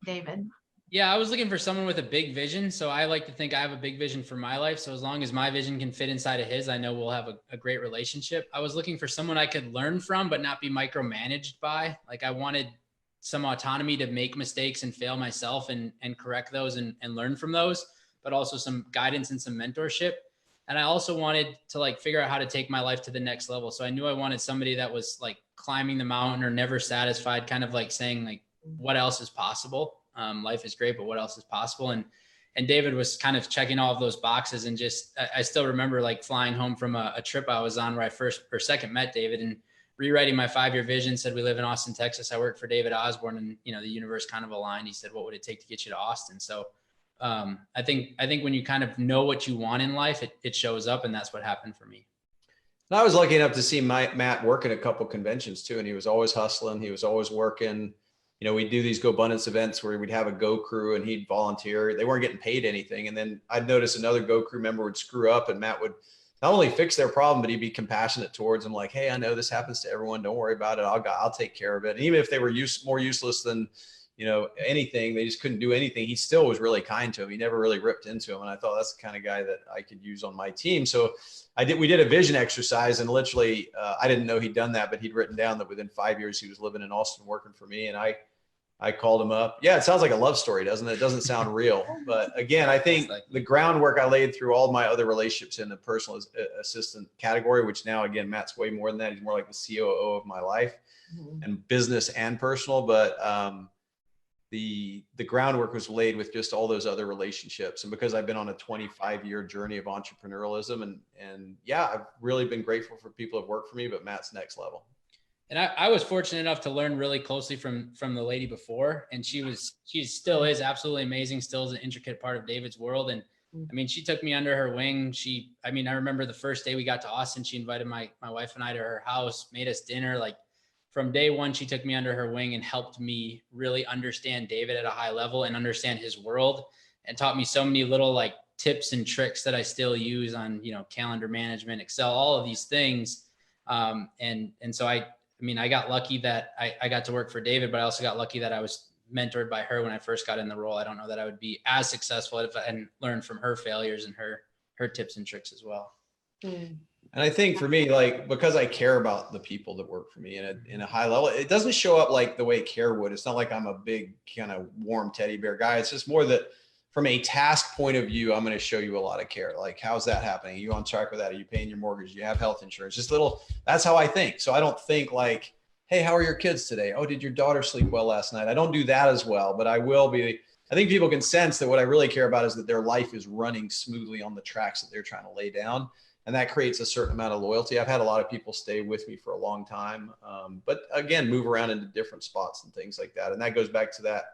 David? Yeah, I was looking for someone with a big vision. So I like to think I have a big vision for my life. So as long as my vision can fit inside of his, I know we'll have a great relationship. I was looking for someone I could learn from, but not be micromanaged by. Like, I wanted some autonomy to make mistakes and fail myself and correct those and learn from those, but also some guidance and some mentorship. And I also wanted to like figure out how to take my life to the next level. So I knew I wanted somebody that was like climbing the mountain or never satisfied, kind of like saying like, what else is possible? Life is great, but what else is possible? And David was kind of checking all of those boxes. And just, I still remember like flying home from a trip I was on where I second met David, and rewriting my 5-year vision, said, we live in Austin, Texas. I work for David Osborn, and, the universe kind of aligned. He said, what would it take to get you to Austin? So I think when you kind of know what you want in life, it shows up, and that's what happened for me. And I was lucky enough to see Matt work at a couple conventions too. And he was always hustling. He was always working. We'd do these Go Abundance events where we'd have a Go crew and he'd volunteer. They weren't getting paid anything. And then I'd notice another Go crew member would screw up, and Matt would not only fix their problem, but he'd be compassionate towards them. Like, hey, I know this happens to everyone. Don't worry about it. I'll take care of it. And even if they were more useless than, anything, they just couldn't do anything, he still was really kind to him. He never really ripped into him. And I thought that's the kind of guy that I could use on my team. So we did a vision exercise, and literally I didn't know he'd done that, but he'd written down that within 5 years he was living in Austin working for me. And I called him up. Yeah, it sounds like a love story, doesn't it? It doesn't sound real. But again, I think the groundwork I laid through all my other relationships in the personal assistant category, which now, again, Matt's way more than that. He's more like the COO of my life, and business and personal. But the groundwork was laid with just all those other relationships. And because I've been on a 25-year journey of entrepreneurialism, and yeah, I've really been grateful for people who've worked for me, but Matt's next level. And I was fortunate enough to learn really closely from the lady before. And she still is absolutely amazing, still is an intricate part of David's world. And I mean, she took me under her wing. I remember the first day we got to Austin, she invited my wife and I to her house, made us dinner. Like, from day one, she took me under her wing and helped me really understand David at a high level and understand his world, and taught me so many little like tips and tricks that I still use on, calendar management, Excel, all of these things. And so I got lucky that I got to work for David, but I also got lucky that I was mentored by her when I first got in the role. I don't know that I would be as successful if I hadn't learned from her failures and her tips and tricks as well. And I think for me, like, because I care about the people that work for me in a high level, it doesn't show up like the way care would. It's not like I'm a big kind of warm teddy bear guy. It's just more that from a task point of view, I'm going to show you a lot of care. Like, how's that happening? Are you on track with that? Are you paying your mortgage? Do you have health insurance? Just that's how I think. So I don't think like, hey, how are your kids today? Oh, did your daughter sleep well last night? I don't do that as well, but I will be. I think people can sense that what I really care about is that their life is running smoothly on the tracks that they're trying to lay down. And that creates a certain amount of loyalty. I've had a lot of people stay with me for a long time, but again, move around into different spots and things like that. And that goes back to that,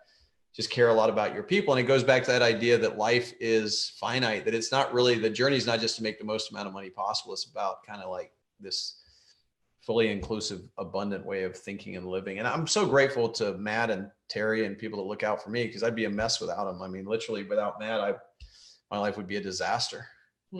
just care a lot about your people. And it goes back to that idea that life is finite, that it's not really, the journey is not just to make the most amount of money possible. It's about kind of like this fully inclusive, abundant way of thinking and living. And I'm so grateful to Matt and Terry and people that look out for me, because I'd be a mess without them. I mean, literally without Matt, my life would be a disaster.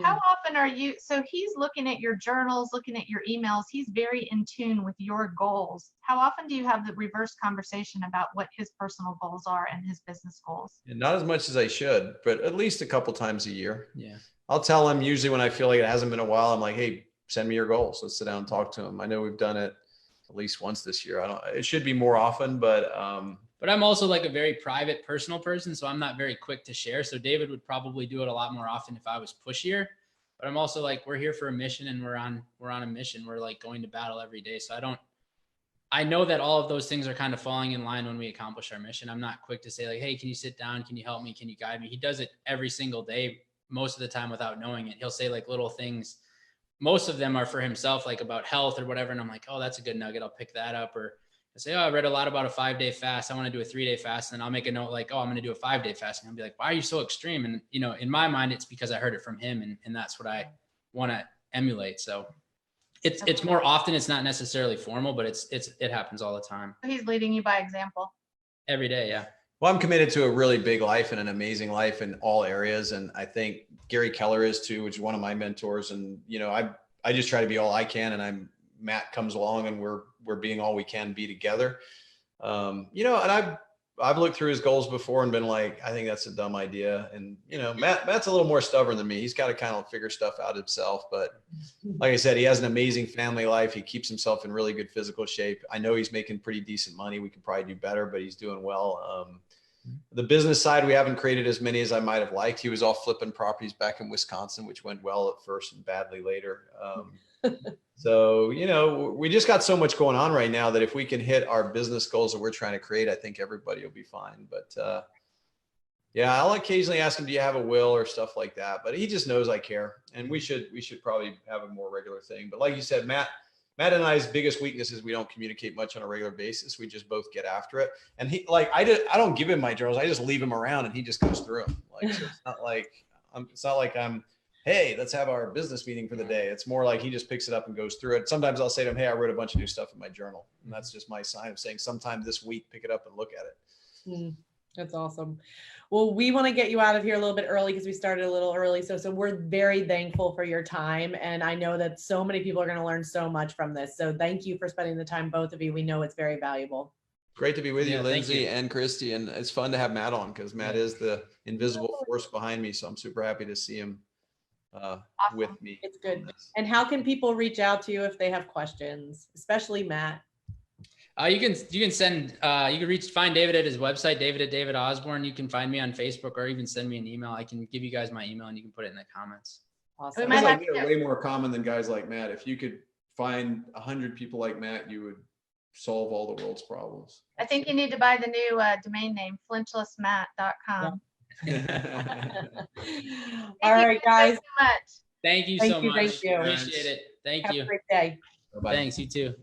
How often are you, so he's looking at your journals, looking at your emails, he's very in tune with your goals. How often do you have the reverse conversation about what his personal goals are and his business goals? And not as much as I should, but at least a couple times a year. Yeah. I'll tell him usually when I feel like it hasn't been a while, I'm like, hey, send me your goals. Let's sit down and talk to him. I know we've done it at least once this year. It should be more often, but I'm also like a very private, personal person, so I'm not very quick to share. So David would probably do it a lot more often if I was pushier. But I'm also like, we're here for a mission, and we're on a mission. We're like going to battle every day. So I know that all of those things are kind of falling in line when we accomplish our mission. I'm not quick to say like, hey, can you sit down? Can you help me? Can you guide me? He does it every single day, most of the time without knowing it. He'll say like little things. Most of them are for himself, like about health or whatever. And I'm like, oh, that's a good nugget. I'll pick that up. Or I say, oh, I read a lot about a 5-day fast. I want to do a 3-day fast. And I'll make a note like, oh, I'm going to do a 5-day fast. And I'll be like, why are you so extreme? And, you know, in my mind, it's because I heard it from him, and that's what I want to emulate. So it's more often. It's not necessarily formal, but it happens all the time. He's leading you by example. Every day. Yeah. well, I'm committed to a really big life and an amazing life in all areas. And I think Gary Keller is too, which is one of my mentors. And, you know, I just try to be all I can, and Matt comes along and we're being all we can be together. You know, and I've looked through his goals before and been like, I think that's a dumb idea. And, you know, Matt's a little more stubborn than me. He's got to kind of figure stuff out himself. But like I said, he has an amazing family life. He keeps himself in really good physical shape. I know he's making pretty decent money. We could probably do better, but he's doing well. The business side, we haven't created as many as I might have liked. He was all flipping properties back in Wisconsin, which went well at first and badly later. So, you know, we just got so much going on right now that if we can hit our business goals that we're trying to create, I think everybody will be fine. But yeah, I'll occasionally ask him, do you have a will or stuff like that? But he just knows I care, and we should probably have a more regular thing. But like you said, Matt and I's biggest weakness is we don't communicate much on a regular basis. We just both get after it. And he, like, I don't give him my journals. I just leave him around and he just goes through them. Like, so it's not like I'm, hey, let's have our business meeting for the day. It's more like he just picks it up and goes through it. Sometimes I'll say to him, hey, I wrote a bunch of new stuff in my journal. And that's just my sign of saying sometime this week, pick it up and look at it. That's awesome. Well, we want to get you out of here a little bit early because we started a little early. So we're very thankful for your time. And I know that so many people are going to learn so much from this. So thank you for spending the time, both of you. We know it's very valuable. Great to be with you, Lindsay and Christy. And it's fun to have Matt on because Matt is the invisible force behind me. So I'm super happy to see him Awesome. with me. It's good. And how can people reach out to you if they have questions, especially Matt? You can find David at his website, David Osborn. You can find me on Facebook or even send me an email. I can give you guys my email and you can put it in the comments. Awesome. We Like, way more common than guys like Matt. If you could find 100 people like Matt, you would solve all the world's problems. I think you need to buy the new domain name, flinchlessmatt.com. All right, guys. So much. Thank you so much. Thank you. Appreciate it. Thank Have you. a great day. Bye-bye. Thanks, you too.